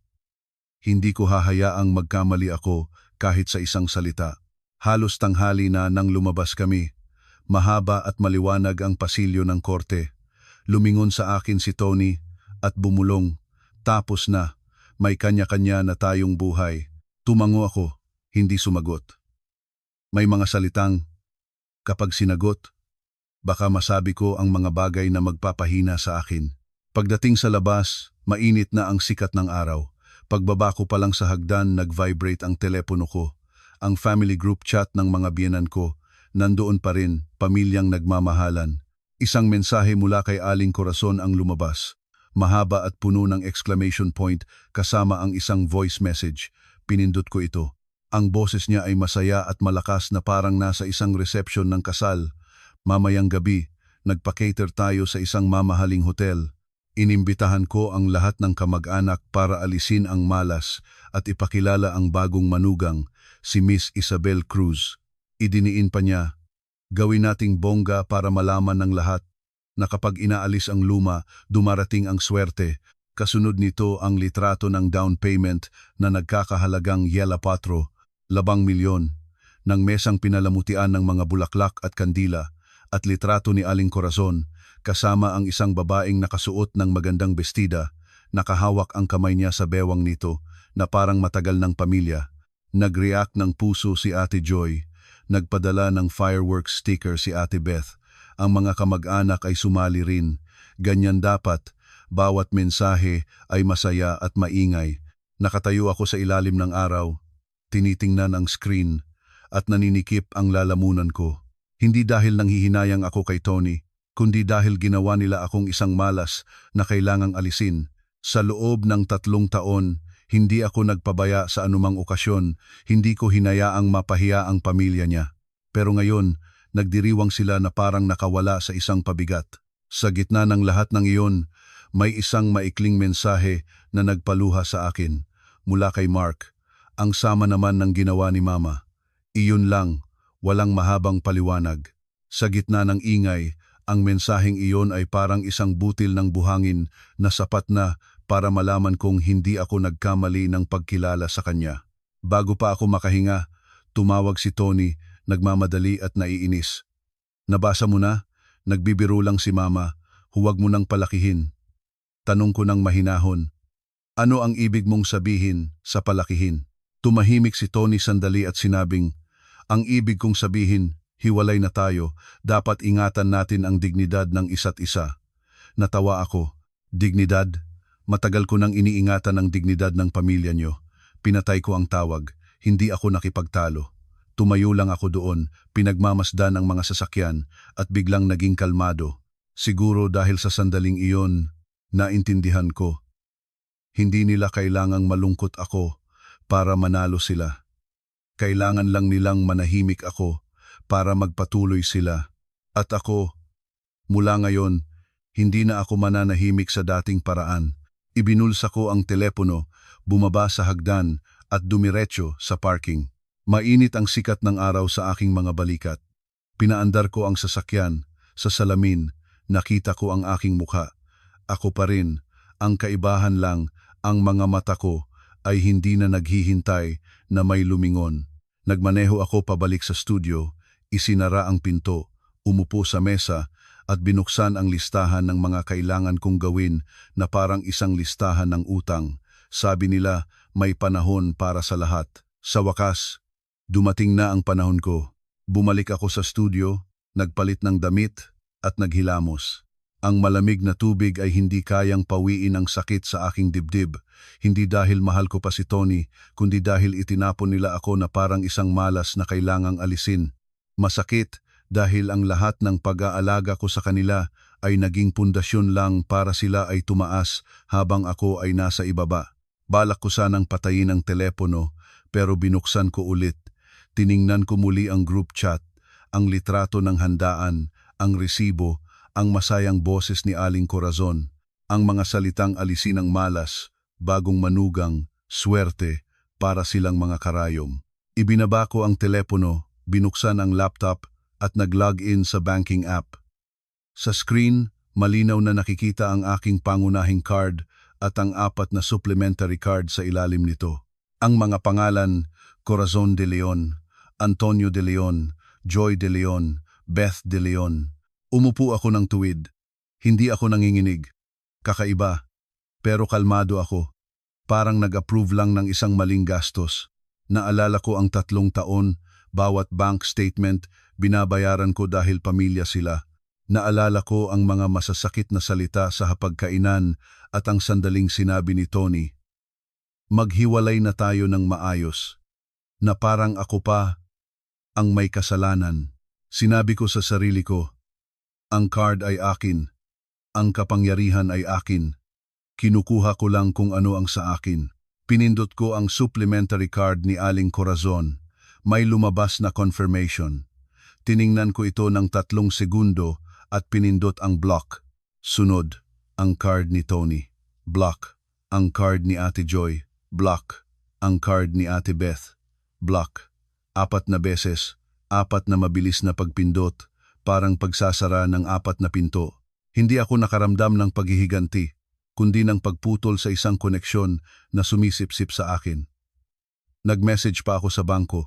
Hindi ko hahayaang magkamali ako kahit sa isang salita. Halos tanghali na nang lumabas kami. Mahaba at maliwanag ang pasilyo ng korte. Lumingon sa akin si Tony at bumulong. Tapos na, may kanya-kanya na tayong buhay. Tumango ako, hindi sumagot. May mga salitang, kapag sinagot, baka masabi ko ang mga bagay na magpapahina sa akin. Pagdating sa labas, mainit na ang sikat ng araw. Pagbaba ko pa lang sa hagdan, nag-vibrate ang telepono ko. Ang family group chat ng mga biyenan ko, nandoon pa rin, pamilyang nagmamahalan. Isang mensahe mula kay Aling Corazon ang lumabas. Mahaba at puno ng exclamation point kasama ang isang voice message. Pinindot ko ito. Ang boses niya ay masaya at malakas na parang nasa isang reception ng kasal. Mamayang gabi, Nagpa-cater tayo sa isang mamahaling hotel. Inimbitahan ko ang lahat ng kamag-anak para alisin ang malas at ipakilala ang bagong manugang, si Miss Isabel Cruz. Idiniin pa niya, gawin nating bongga para malaman ng lahat na kapag inaalis ang luma, dumarating ang swerte. Kasunod nito ang litrato ng down payment na nagkakahalagang yela 4, 2 milyon, ng mesang pinalamutian ng mga bulaklak at kandila, at litrato ni Aling Corazon, kasama ang isang babaeng nakasuot ng magandang bestida, nakahawak ang kamay niya sa bewang nito, na parang matagal ng pamilya. Nag-react ng puso si Ate Joy, nagpadala ng fireworks sticker si Ate Beth, ang mga kamag-anak ay sumali rin. Ganyan dapat, bawat mensahe ay masaya at maingay. Nakatayo ako sa ilalim ng araw, tinitingnan ang screen, at naninikip ang lalamunan ko. Hindi dahil nanghihinayang ako kay Tony, kundi dahil ginawa nila akong isang malas na kailangang alisin. Sa loob ng 3 taon, hindi ako nagpabaya sa anumang okasyon, hindi ko hinayaang mapahiya ang pamilya niya. Pero ngayon, nagdiriwang sila na parang nakawala sa isang pabigat. Sa gitna ng lahat ng iyon, may isang maikling mensahe na nagpaluha sa akin, mula kay Mark. Ang sama naman ng ginawa ni Mama. Iyon lang, walang mahabang paliwanag. Sa gitna ng ingay, ang mensaheng iyon ay parang isang butil ng buhangin na sapat na para malaman kong hindi ako nagkamali ng pagkilala sa kanya. Bago pa ako makahinga, tumawag si Tony, nagmamadali at naiinis. Nabasa mo na? Nagbibiro lang si Mama, huwag mo nang palakihin. Tanong ko ng mahinahon, ano ang ibig mong sabihin sa palakihin? Tumahimik si Tony sandali at sinabing, ang ibig kong sabihin, hiwalay na tayo, dapat ingatan natin ang dignidad ng isa't isa. Natawa ako, dignidad? Matagal ko nang iniingatan ang dignidad ng pamilya niyo. Pinatay ko ang tawag, hindi ako nakipagtalo. Tumayo lang ako doon, pinagmamasdan ang mga sasakyan at biglang naging kalmado. Siguro dahil sa sandaling iyon, naintindihan ko. Hindi nila kailangang malungkot ako para manalo sila. Kailangan lang nilang manahimik ako para magpatuloy sila. At ako, mula ngayon, hindi na ako mananahimik sa dating paraan. Ibinulsa ko ang telepono, bumaba sa hagdan at dumiretso sa parking. Mainit ang sikat ng araw sa aking mga balikat. Pinaandar ko ang sasakyan, sa salamin, nakita ko ang aking mukha. Ako pa rin, ang kaibahan lang, ang mga mata ko ay hindi na naghihintay na may lumingon. Nagmaneho ako pabalik sa studio, isinara ang pinto, umupo sa mesa at binuksan ang listahan ng mga kailangan kong gawin na parang isang listahan ng utang. Sabi nila, may panahon para sa lahat. Sa wakas, dumating na ang panahon ko. Bumalik ako sa studio, nagpalit ng damit at naghilamos. Ang malamig na tubig ay hindi kayang pawiin ang sakit sa aking dibdib. Hindi dahil mahal ko pa si Tony, kundi dahil itinapon nila ako na parang isang malas na kailangang alisin. Masakit dahil ang lahat ng pag-aalaga ko sa kanila ay naging pundasyon lang para sila ay tumaas habang ako ay nasa ibaba. Balak ko sanang patayin ang telepono pero binuksan ko ulit. Tiningnan ko muli ang group chat, ang litrato ng handaan, ang resibo, ang masayang boses ni Aling Corazon, ang mga salitang alisin ng malas, bagong manugang, swerte, para silang mga karayom. Ibinaba ko ang telepono, binuksan ang laptop at nag-login sa banking app. Sa screen, malinaw na nakikita ang aking pangunahing card at ang 4 na supplementary card sa ilalim nito. Ang mga pangalan, Corazon de Leon, Antonio de Leon, Joy de Leon, Beth de Leon. Umupo ako ng tuwid. Hindi ako nanginginig. Kakaiba. Pero kalmado ako. Parang nag-approve lang ng isang maling gastos. Naalala ko ang 3 taon, bawat bank statement, binabayaran ko dahil pamilya sila. Naalala ko ang mga masasakit na salita sa hapagkainan at ang sandaling sinabi ni Tony. Maghiwalay na tayo ng maayos. Na parang ako pa ang may kasalanan. Sinabi ko sa sarili ko, ang card ay akin. Ang kapangyarihan ay akin. Kinukuha ko lang kung ano ang sa akin. Pinindot ko ang supplementary card ni Aling Corazon. May lumabas na confirmation. Tiningnan ko ito ng 3 segundo at pinindot ang block. Sunod, ang card ni Tony. Block. Ang card ni Ate Joy. Block. Ang card ni Ate Beth. Block. 4 na beses, 4 na mabilis na pagpindot, parang pagsasara ng 4 na pinto. Hindi ako nakaramdam ng paghihiganti, kundi ng pagputol sa isang koneksyon na sumisipsip sa akin. Nag-message pa ako sa bangko.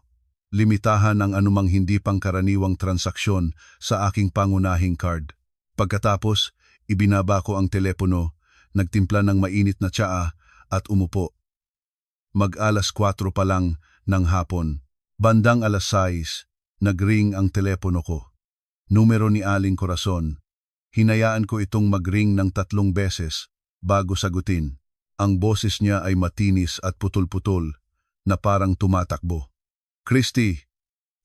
Limitahan ang anumang hindi pangkaraniwang transaksyon sa aking pangunahing card. Pagkatapos, ibinaba ko ang telepono, nagtimpla ng mainit na tsaa at umupo. Mag-alas 4 pa lang ng hapon. Bandang alas 6, nag-ring ang telepono ko. Numero ni Aling Corazon. Hinayaan ko itong mag-ring ng 3 beses bago sagutin. Ang boses niya ay matinis at putol-putol na parang tumatakbo. Christy,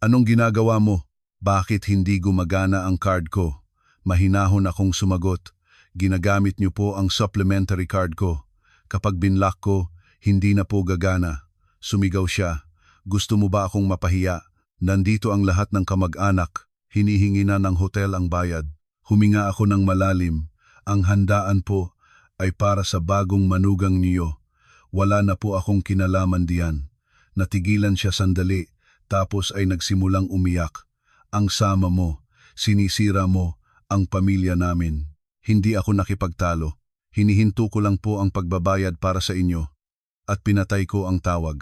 anong ginagawa mo? Bakit hindi gumagana ang card ko? Mahinahon akong sumagot. Ginagamit niyo po ang supplementary card ko. Kapag binlock ko, hindi na po gagana. Sumigaw siya. Gusto mo ba akong mapahiya? Nandito ang lahat ng kamag-anak. Hinihingi na ng hotel ang bayad. Huminga ako ng malalim. Ang handaan po ay para sa bagong manugang niyo. Wala na po akong kinalaman diyan. Natigilan siya sandali, tapos ay nagsimulang umiyak. Ang sama mo, sinisira mo ang pamilya namin. Hindi ako nakipagtalo. Hinihinto ko lang po ang pagbabayad para sa inyo. At pinatay ko ang tawag.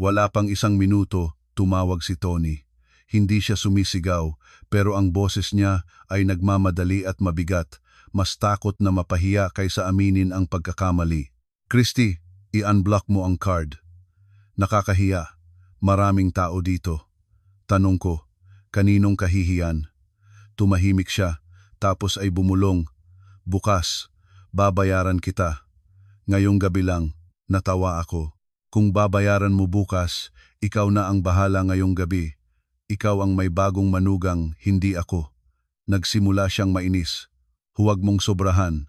Wala pang 1 minuto, tumawag si Tony. Hindi siya sumisigaw, pero ang boses niya ay nagmamadali at mabigat. Mas takot na mapahiya kaysa aminin ang pagkakamali. Christy, i-unblock mo ang card. Nakakahiya. Maraming tao dito. Tanong ko, kaninong kahihiyan? Tumahimik siya, tapos ay bumulong. Bukas, babayaran kita. Ngayong gabi lang, natawa ako. Kung babayaran mo bukas, ikaw na ang bahala ngayong gabi. Ikaw ang may bagong manugang, hindi ako. Nagsimula siyang mainis. Huwag mong sobrahan.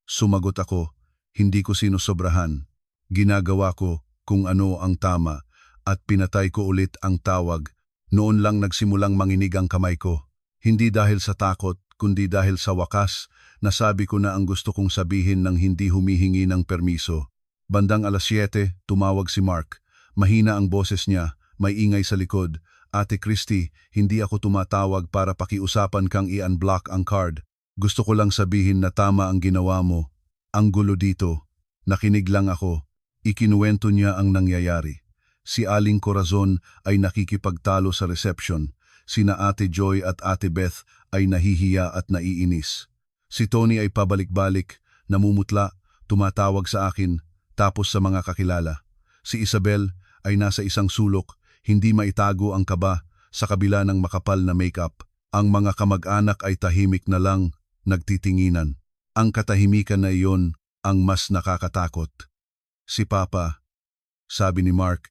Sumagot ako, hindi ko sinusobrahan. Ginagawa ko kung ano ang tama at pinatay ko ulit ang tawag. Noon lang nagsimulang manginig ang kamay ko. Hindi dahil sa takot, kundi dahil sa wakas, nasabi ko na ang gusto kong sabihin nang hindi humihingi ng permiso. Bandang alas 7, tumawag si Mark. Mahina ang boses niya, may ingay sa likod. Ate Christy, hindi ako tumatawag para pakiusapan kang i-unblock ang card. Gusto ko lang sabihin na tama ang ginawa mo. Ang gulo dito. Nakinig lang ako. Ikinuwento niya ang nangyayari. Si Aling Corazon ay nakikipagtalo sa reception. Sina Ate Joy at Ate Beth ay nahihiya at naiinis. Si Tony ay pabalik-balik, namumutla, tumatawag sa akin, tapos sa mga kakilala. Si Isabel ay nasa isang sulok, hindi maitago ang kaba sa kabila ng makapal na makeup. Ang mga kamag-anak ay tahimik na lang, nagtitinginan. Ang katahimikan na iyon ang mas nakakatakot. Si Papa, sabi ni Mark,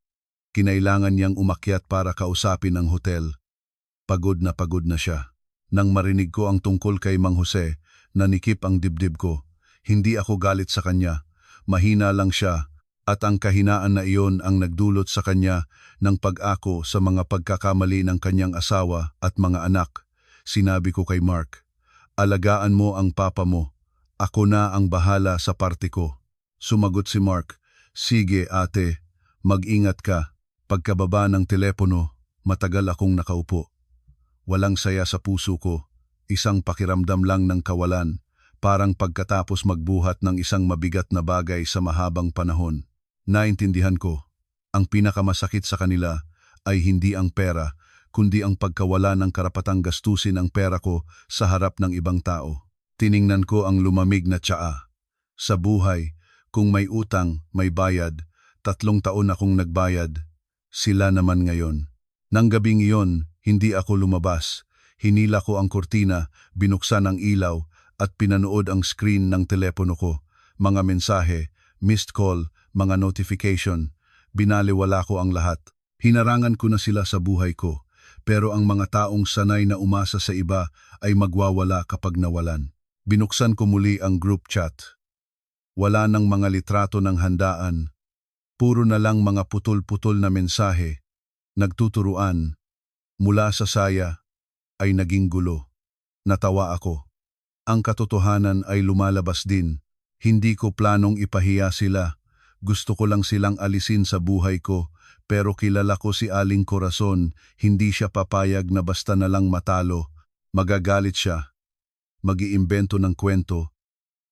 kinailangan niyang umakyat para kausapin ang hotel. Pagod na siya. Nang marinig ko ang tungkol kay Mang Jose, nanikip ang dibdib ko. Hindi ako galit sa kanya. Mahina lang siya at ang kahinaan na iyon ang nagdulot sa kanya ng pag-ako sa mga pagkakamali ng kanyang asawa at mga anak. Sinabi ko kay Mark, alagaan mo ang papa mo. Ako na ang bahala sa parte ko. Sumagot si Mark, sige ate, mag-ingat ka. Pagkababa ng telepono, matagal akong nakaupo. Walang saya sa puso ko, isang pakiramdam lang ng kawalan, parang pagkatapos magbuhat ng isang mabigat na bagay sa mahabang panahon. Naintindihan ko, ang pinakamasakit sa kanila ay hindi ang pera, kundi ang pagkawala ng karapatang gastusin ang pera ko sa harap ng ibang tao. Tiningnan ko ang lumamig na tsaa. Sa buhay, kung may utang, may bayad, 3 taon akong nagbayad. Sila naman ngayon. Nang gabing iyon, hindi ako lumabas. Hinila ko ang kurtina, binuksan ang ilaw, at pinanood ang screen ng telepono ko. Mga mensahe, missed call, mga notification. Binaliwala ko ang lahat. Hinarangan ko na sila sa buhay ko. Pero ang mga taong sanay na umasa sa iba ay magwawala kapag nawalan. Binuksan ko muli ang group chat. Wala nang mga litrato ng handaan. Puro na lang mga putol-putol na mensahe, nagtuturuan, mula sa saya ay naging gulo. Natawa ako. Ang katotohanan ay lumalabas din. Hindi ko planong ipahiya sila. Gusto ko lang silang alisin sa buhay ko, pero kilala ko si Aling Corazon, hindi siya papayag na basta na lang matalo. Magagalit siya, mag-iimbento ng kwento,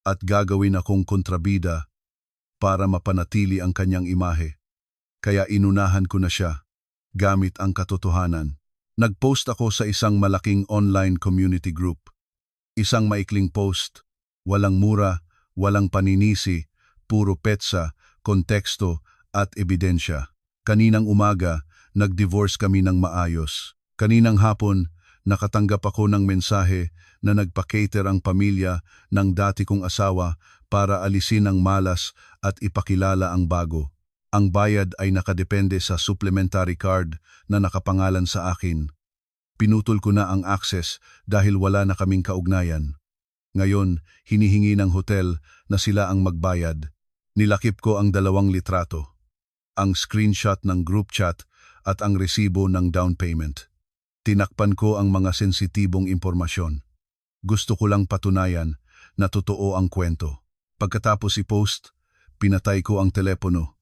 at gagawin akong kontrabida para mapanatili ang kanyang imahe. Kaya inunahan ko na siya, gamit ang katotohanan. Nag-post ako sa isang malaking online community group. Isang maikling post, walang mura, walang paninisi, puro petsa, konteksto at ebidensya. Kaninang umaga, nag-divorce kami ng maayos. Kaninang hapon, nakatanggap ako ng mensahe na nagpa-cater ang pamilya ng dati kong asawa para alisin ang malas at ipakilala ang bago. Ang bayad ay nakadepende sa supplementary card na nakapangalan sa akin. Pinutol ko na ang access dahil wala na kaming kaugnayan. Ngayon, hinihingi ng hotel na sila ang magbayad. Nilakip ko ang 2 litrato. Ang screenshot ng group chat at ang resibo ng down payment. Tinakpan ko ang mga sensitibong impormasyon. Gusto ko lang patunayan na totoo ang kwento. Pagkatapos i-post, pinatay ko ang telepono.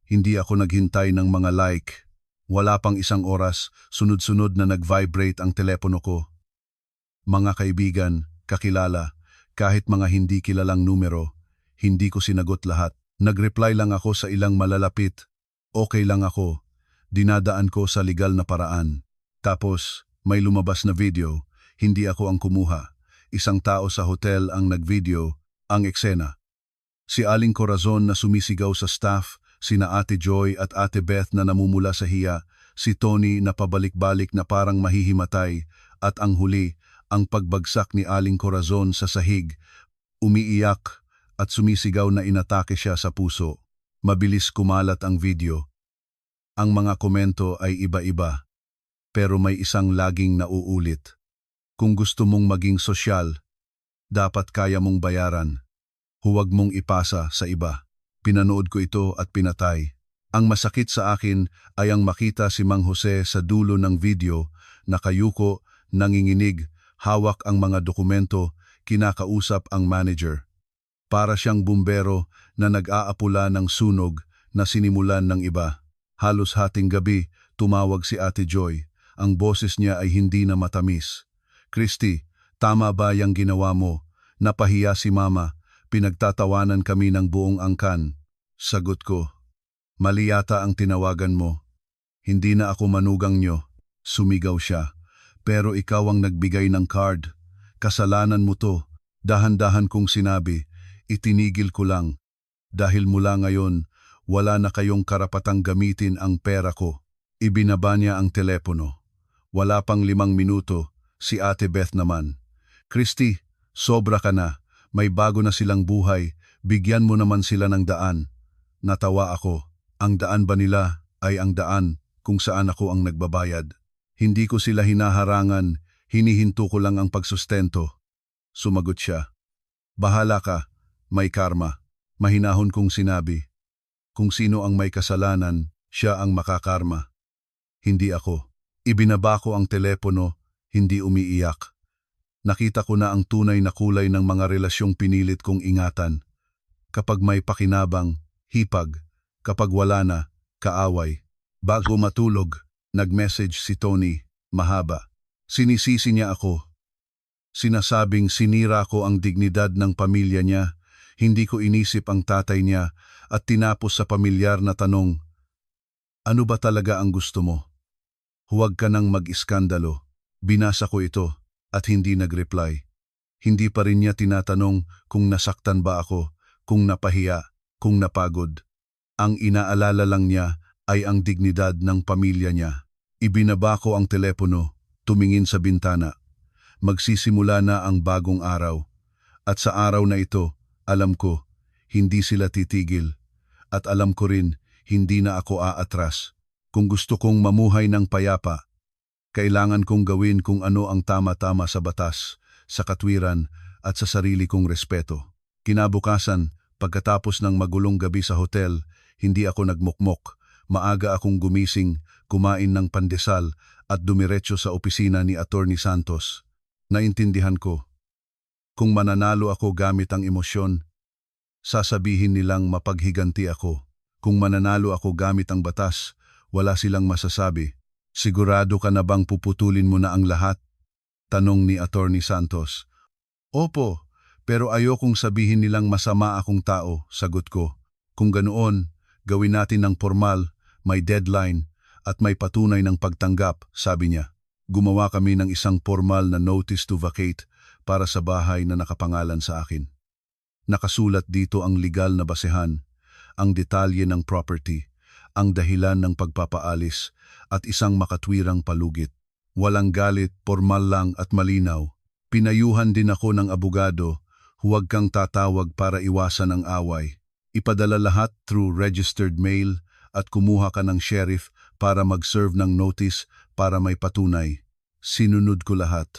Hindi ako naghintay ng mga like. Wala pang 1 oras, sunod-sunod na nag-vibrate ang telepono ko. Mga kaibigan, kakilala, kahit mga hindi kilalang numero, hindi ko sinagot lahat. Nag-reply lang ako sa ilang malalapit. Okay lang ako. Dinadaan ko sa legal na paraan. Tapos, may lumabas na video. Hindi ako ang kumuha. Isang tao sa hotel ang nag-video, ang eksena. Si Aling Corazon na sumisigaw sa staff, sina Ate Joy at Ate Beth na namumula sa hiya, si Tony na pabalik-balik na parang mahihimatay, at ang huli, ang pagbagsak ni Aling Corazon sa sahig, umiiyak at sumisigaw na inatake siya sa puso. Mabilis kumalat ang video. Ang mga komento ay iba-iba, pero may isang laging nauulit. Kung gusto mong maging sosyal, dapat kaya mong bayaran. Huwag mong ipasa sa iba. Pinanood ko ito at pinatay. Ang masakit sa akin ay ang makita si Mang Jose sa dulo ng video, nakayuko, nanginginig, hawak ang mga dokumento, kinakausap ang manager. Para siyang bumbero na nag-aapula ng sunog na sinimulan ng iba. Halos hating gabi, tumawag si Ate Joy. Ang boses niya ay hindi na matamis. Christy, tama ba yung ginawa mo? Napahiya si Mama. Pinagtatawanan kami ng buong angkan. Sagot ko, mali yata ang tinawagan mo. Hindi na ako manugang nyo. Sumigaw siya. Pero ikaw ang nagbigay ng card. Kasalanan mo to. Dahan-dahan kong sinabi. Itinigil ko lang. Dahil mula ngayon, wala na kayong karapatang gamitin ang pera ko. Ibinaba niya ang telepono. Wala pang 5 minuto, si Ate Beth naman. Christy, sobra ka na. May bago na silang buhay. Bigyan mo naman sila ng daan. Natawa ako. Ang daan ba nila ay ang daan kung saan ako ang nagbabayad. Hindi ko sila hinaharangan. Hinihinto ko lang ang pagsustento. Sumagot siya. Bahala ka. May karma. Mahinahon kong sinabi. Kung sino ang may kasalanan, siya ang makakarma. Hindi ako. Ibinaba ko ang telepono, hindi umiiyak. Nakita ko na ang tunay na kulay ng mga relasyong pinilit kong ingatan. Kapag may pakinabang, hipag. Kapag wala na, kaaway. Bago matulog, nag-message si Tony, mahaba. Sinisisi niya ako. Sinasabing sinira ko ang dignidad ng pamilya niya. Hindi ko inisip ang tatay niya at tinapos sa pamilyar na tanong, ano ba talaga ang gusto mo? Huwag ka nang mag-iskandalo. Binasa ko ito at hindi nag-reply. Hindi pa rin niya tinatanong kung nasaktan ba ako, kung napahiya, kung napagod. Ang inaalala lang niya ay ang dignidad ng pamilya niya. Ibinaba ko ang telepono, tumingin sa bintana. Magsisimula na ang bagong araw. At sa araw na ito, alam ko, hindi sila titigil. At alam ko rin, hindi na ako aatras. Kung gusto kong mamuhay ng payapa, kailangan kong gawin kung ano ang tama-tama sa batas, sa katwiran at sa sarili kong respeto. Kinabukasan, pagkatapos ng magulong gabi sa hotel, hindi ako nagmukmok. Maaga akong gumising, kumain ng pandesal at dumiretso sa opisina ni Attorney Santos. Naintindihan ko, Kung mananalo ako gamit ang emosyon, sasabihin nilang mapaghiganti ako. Kung mananalo ako gamit ang batas, wala silang masasabi. Sigurado ka na bang puputulin mo na ang lahat? Tanong ni Attorney Santos. Opo, pero ayokong sabihin nilang masama akong tao, sagot ko. Kung ganoon, gawin natin ng formal, may deadline, at may patunay ng pagtanggap, sabi niya. Gumawa kami ng isang formal na notice to vacate para sa bahay na nakapangalan sa akin. Nakasulat dito ang legal na basehan, ang detalye ng property, ang dahilan ng pagpapaalis, at isang makatwirang palugit. Walang galit, formal lang at malinaw. Pinayuhan din ako ng abogado, huwag kang tatawag para iwasan ang away. Ipadala lahat through registered mail at kumuha ka ng sheriff para mag-serve ng notice para may patunay. Sinunod ko lahat.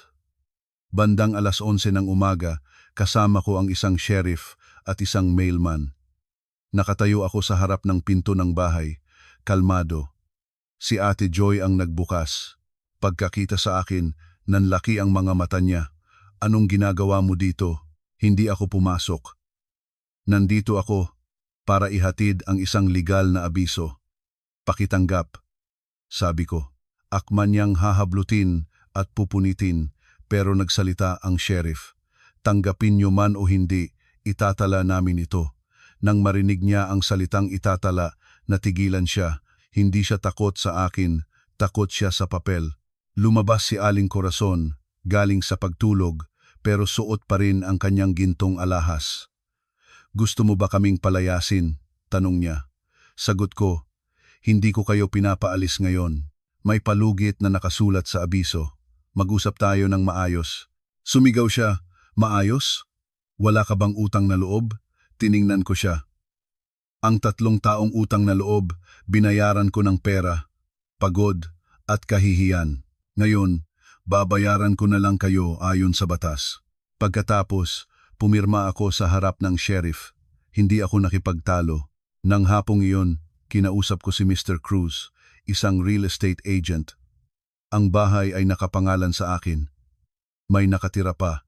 Bandang 11:00 ng umaga, kasama ko ang isang sheriff at isang mailman. Nakatayo ako sa harap ng pinto ng bahay, kalmado. Si Ate Joy ang nagbukas. Pagkakita sa akin, nanlaki ang mga mata niya. Anong ginagawa mo dito? Hindi ako pumasok. Nandito ako para ihatid ang isang legal na abiso. Pakitanggap, sabi ko. Akman niyang hahablutin at pupunitin, pero nagsalita ang sheriff. Tanggapin niyo man o hindi, itatala namin ito. Nang marinig niya ang salitang itatala, natigilan siya. Hindi siya takot sa akin, takot siya sa papel. Lumabas si Aling Corazon, galing sa pagtulog, pero suot pa rin ang kanyang gintong alahas. Gusto mo ba kaming palayasin? Tanong niya. Sagot ko, hindi ko kayo pinapaalis ngayon. May palugit na nakasulat sa abiso. Mag-usap tayo ng maayos. Sumigaw siya, maayos? Wala ka bang utang na loob? Tiningnan ko siya. Ang 3 taong utang na loob, binayaran ko ng pera, pagod at kahihiyan. Ngayon, babayaran ko na lang kayo ayon sa batas. Pagkatapos, pumirma ako sa harap ng sheriff. Hindi ako nakipagtalo. Nang hapong iyon, kinausap ko si Mr. Cruz, isang real estate agent. Ang bahay ay nakapangalan sa akin. May nakatira pa.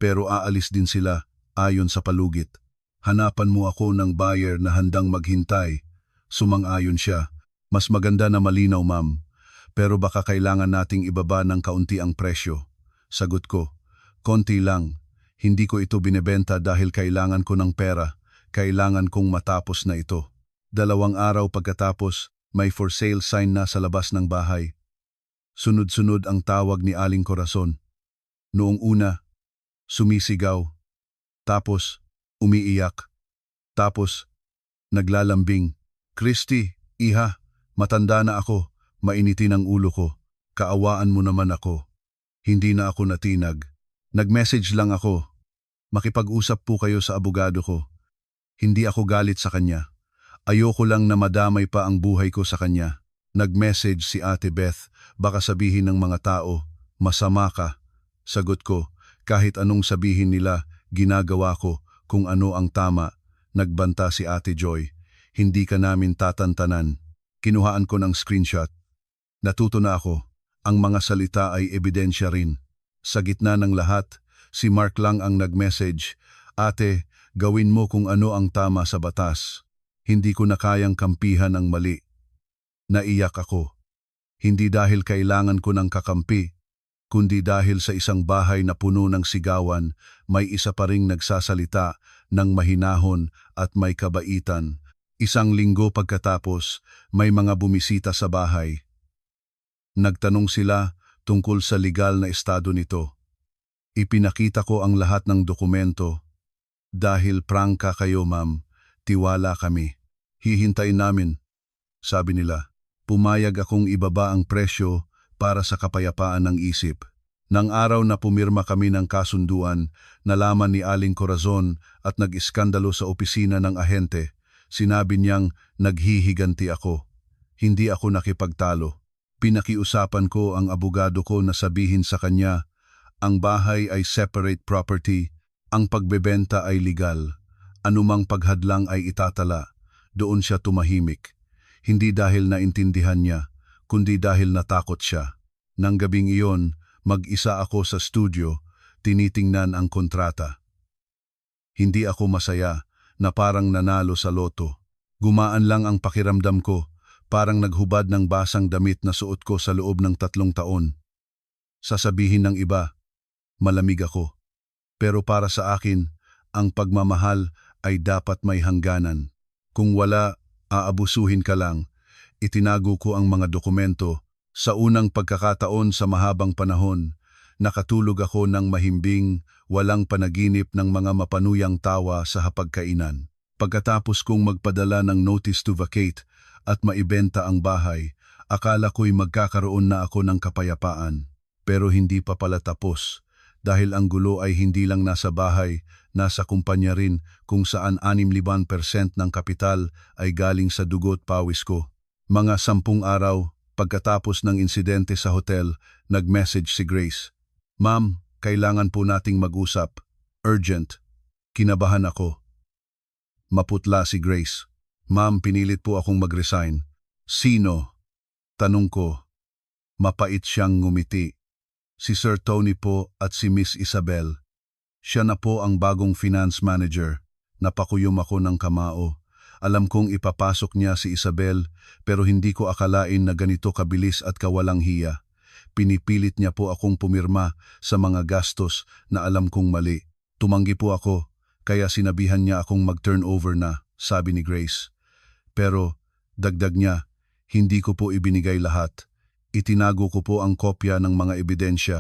Pero aalis din sila ayon sa palugit. Hanapan mo ako ng buyer na handang maghintay. Sumang-ayon siya. Mas maganda na malinaw, ma'am. Pero baka kailangan nating ibaba ng kaunti ang presyo. Sagot ko, konti lang. Hindi ko ito binebenta dahil kailangan ko ng pera. Kailangan kong matapos na ito. 2 araw pagkatapos, may for sale sign na sa labas ng bahay. Sunod-sunod ang tawag ni Aling Corazon. Noong una, sumisigaw. Tapos, umiiyak. Tapos, naglalambing. Christy, iha, matanda na ako. Mainitin ang ulo ko. Kaawaan mo naman ako. Hindi na ako natinag. Nag-message lang ako. Makipag-usap po kayo sa abogado ko. Hindi ako galit sa kanya. Ayoko lang na madamay pa ang buhay ko sa kanya. Nag-message si Ate Beth, baka sabihin ng mga tao, masama ka. Sagot ko, kahit anong sabihin nila, ginagawa ko kung ano ang tama. Nagbanta si Ate Joy, hindi ka namin tatantanan. Kinuhaan ko ng screenshot. Natuto na ako, ang mga salita ay ebidensya rin. Sa gitna ng lahat, si Mark lang ang nag-message, Ate, gawin mo kung ano ang tama sa batas. Hindi ko na kayang kampihan ang mali. Naiyak ako. Hindi dahil kailangan ko ng kakampi, kundi dahil sa isang bahay na puno ng sigawan, may isa pa ring nagsasalita ng mahinahon at may kabaitan. 1 linggo pagkatapos, may mga bumisita sa bahay. Nagtanong sila tungkol sa legal na estado nito. Ipinakita ko ang lahat ng dokumento. Dahil prangka kayo, ma'am, tiwala kami. Hihintayin namin, sabi nila. Pumayag akong ibaba ang presyo para sa kapayapaan ng isip. Nang araw na pumirma kami ng kasunduan, nalaman ni Aling Corazon at nag-iskandalo sa opisina ng ahente. Sinabi niyang naghihiganti ako. Hindi ako nakipagtalo. Pinakiusapan ko ang abogado ko na sabihin sa kanya, ang bahay ay separate property, ang pagbebenta ay legal. Anumang paghadlang ay itatala. Doon siya tumahimik. Hindi dahil naintindihan niya, kundi dahil natakot siya. Nang gabing iyon, mag-isa ako sa studio, tinitingnan ang kontrata. Hindi ako masaya na parang nanalo sa loto. Gumaan lang ang pakiramdam ko, parang naghubad ng basang damit na suot ko sa loob ng 3 taon. Sasabihin ng iba, malamig ako. Pero para sa akin, ang pagmamahal ay dapat may hangganan. Kung wala, aabusuhin ka lang. Itinago ko ang mga dokumento. Sa unang pagkakataon sa mahabang panahon, nakatulog ako ng mahimbing, walang panaginip ng mga mapanuyang tawa sa hapagkainan. Pagkatapos kong magpadala ng notice to vacate at maibenta ang bahay, akala ko'y magkakaroon na ako ng kapayapaan. Pero hindi pa pala tapos, dahil ang gulo ay hindi lang nasa bahay, nasa kumpanya rin kung saan 65% ng kapital ay galing sa dugo't pawis ko. Mga 10 araw, pagkatapos ng insidente sa hotel, nag-message si Grace. Ma'am, kailangan po nating mag-usap. Urgent. Kinabahan ako. Maputla si Grace. Ma'am, pinilit po akong mag-resign. Sino? Tanong ko. Mapait siyang ngumiti. Si Sir Tony po at si Miss Isabel. Siya na po ang bagong finance manager. Napakuyom ako ng kamao. Alam kong ipapasok niya si Isabel, pero hindi ko akalain na ganito kabilis at kawalang hiya. Pinipilit niya po akong pumirma sa mga gastos na alam kong mali. Tumanggi po ako, kaya sinabihan niya akong mag-turnover na, sabi ni Grace. Pero, dagdag niya, hindi ko po ibinigay lahat. Itinago ko po ang kopya ng mga ebidensya.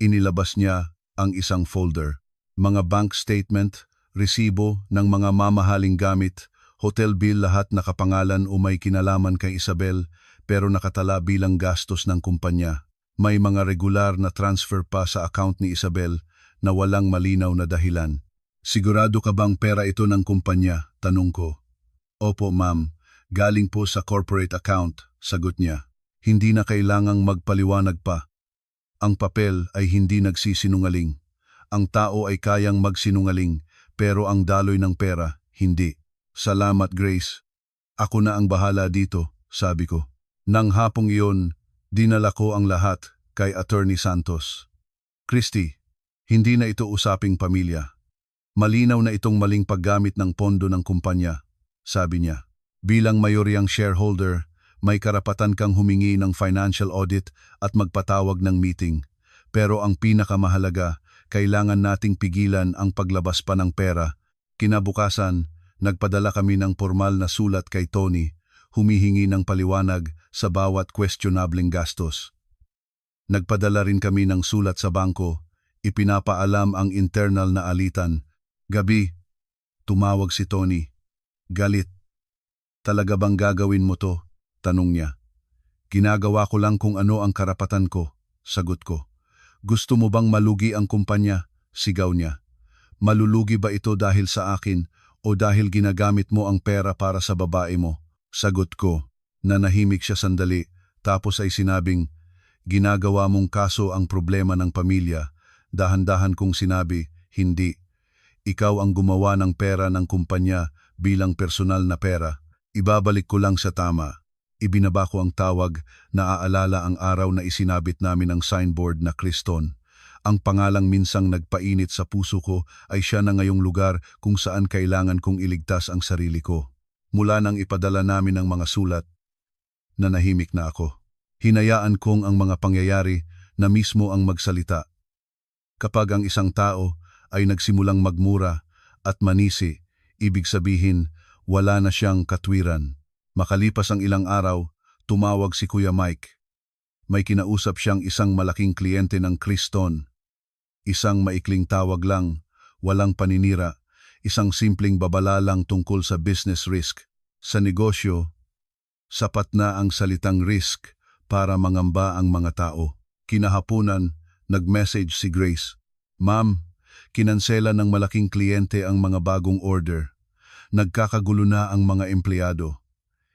Inilabas niya ang isang folder. Mga bank statement, resibo ng mga mamahaling gamit, hotel bill, lahat nakapangalan o may kinalaman kay Isabel pero nakatala bilang gastos ng kumpanya. May mga regular na transfer pa sa account ni Isabel na walang malinaw na dahilan. Sigurado ka bang pera ito ng kumpanya? Tanong ko. Opo ma'am, galing po sa corporate account, sagot niya. Hindi na kailangang magpaliwanag pa. Ang papel ay hindi nagsisinungaling. Ang tao ay kayang magsinungaling pero ang daloy ng pera, hindi. Salamat Grace. Ako na ang bahala dito, sabi ko. Nang hapong iyon, dinala ko ang lahat kay Attorney Santos. Christy, hindi na ito usaping pamilya. Malinaw na itong maling paggamit ng pondo ng kumpanya, sabi niya. Bilang mayoryang shareholder, may karapatan kang humingi ng financial audit at magpatawag ng meeting. Pero ang pinakamahalaga, kailangan nating pigilan ang paglabas pa ng pera. Kinabukasan, nagpadala kami ng formal na sulat kay Tony, humihingi ng paliwanag sa bawat questionableng gastos. Nagpadala rin kami ng sulat sa bangko, ipinapaalam ang internal na alitan. Gabi, tumawag si Tony. Galit. Talaga bang gagawin mo to? Tanong niya. Ginagawa ko lang kung ano ang karapatan ko, sagot ko. Gusto mo bang malugi ang kumpanya? Sigaw niya. Malulugi ba ito dahil sa akin o dahil ginagamit mo ang pera para sa babae mo? Sagot ko. Nanahimik siya sandali, tapos ay sinabing, ginagawa mong kaso ang problema ng pamilya. Dahan-dahan kong sinabi, hindi. Ikaw ang gumawa ng pera ng kumpanya bilang personal na pera. Ibabalik ko lang sa tama. Ibinaba ko ang tawag, naaalala ang araw na isinabit namin ang signboard na Kriston. Ang pangalang minsang nagpainit sa puso ko ay siya na ngayong lugar kung saan kailangan kong iligtas ang sarili ko. Mula nang ipadala namin ang mga sulat, nanahimik na ako. Hinayaan kong ang mga pangyayari na mismo ang magsalita. Kapag ang isang tao ay nagsimulang magmura at manisi, ibig sabihin wala na siyang katwiran. Makalipas ang ilang araw, tumawag si Kuya Mike. May kinausap siyang isang malaking kliyente ng Kriston. Isang maikling tawag lang, walang paninira, isang simpleng babala lang tungkol sa business risk. Sa negosyo, sapat na ang salitang risk para mangamba ang mga tao. Kinahapunan, nag-message si Grace. Ma'am, kinansela ng malaking kliyente ang mga bagong order. Nagkakagulo na ang mga empleyado.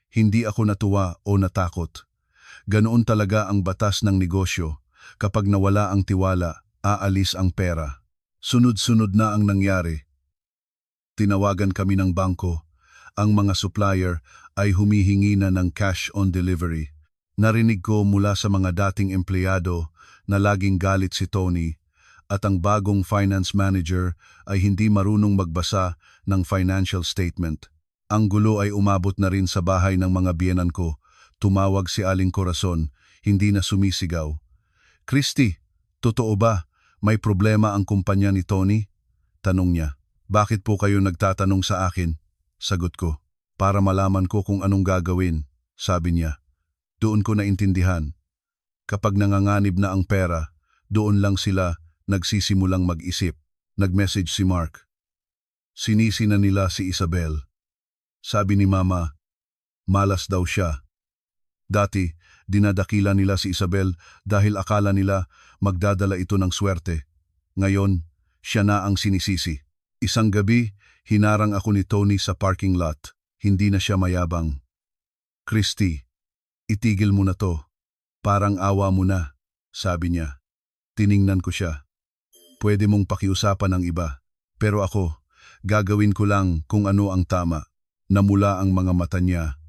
Hindi ako natuwa o natakot. Ganoon talaga ang batas ng negosyo. Kapag nawala ang tiwala, aalis ang pera. Sunod-sunod na ang nangyari. Tinawagan kami ng bangko. Ang mga supplier ay humihingi na ng cash on delivery. Narinig ko mula sa mga dating empleyado na laging galit si Tony. at ang bagong finance manager ay hindi marunong magbasa ng financial statement. Ang gulo ay umabot na rin sa bahay ng mga biyenan ko. Tumawag si Aling Corazon, hindi na sumisigaw. "Christy, totoo ba? May problema ang kumpanya ni Tony?" Tanong niya. "Bakit po kayo nagtatanong sa akin?" Sagot ko. "Para malaman ko kung anong gagawin," sabi niya. Doon ko naintindihan. Kapag nanganganib na ang pera, doon lang sila nagsisimulang mag-isip. Nag-message si Mark. Sinisi na nila si Isabel. Sabi ni Mama, malas daw siya. Dati, dinadakila nila si Isabel dahil akala nila magdadala ito ng swerte. Ngayon, siya na ang sinisisi. Isang gabi, hinarang ako ni Tony sa parking lot. Hindi na siya mayabang. "Christy, itigil mo na to. Parang awa mo na," sabi niya. Tiningnan ko siya. "Pwede mong pakiusapan ng iba. Pero ako, gagawin ko lang kung ano ang tama." Namula ang mga mata niya.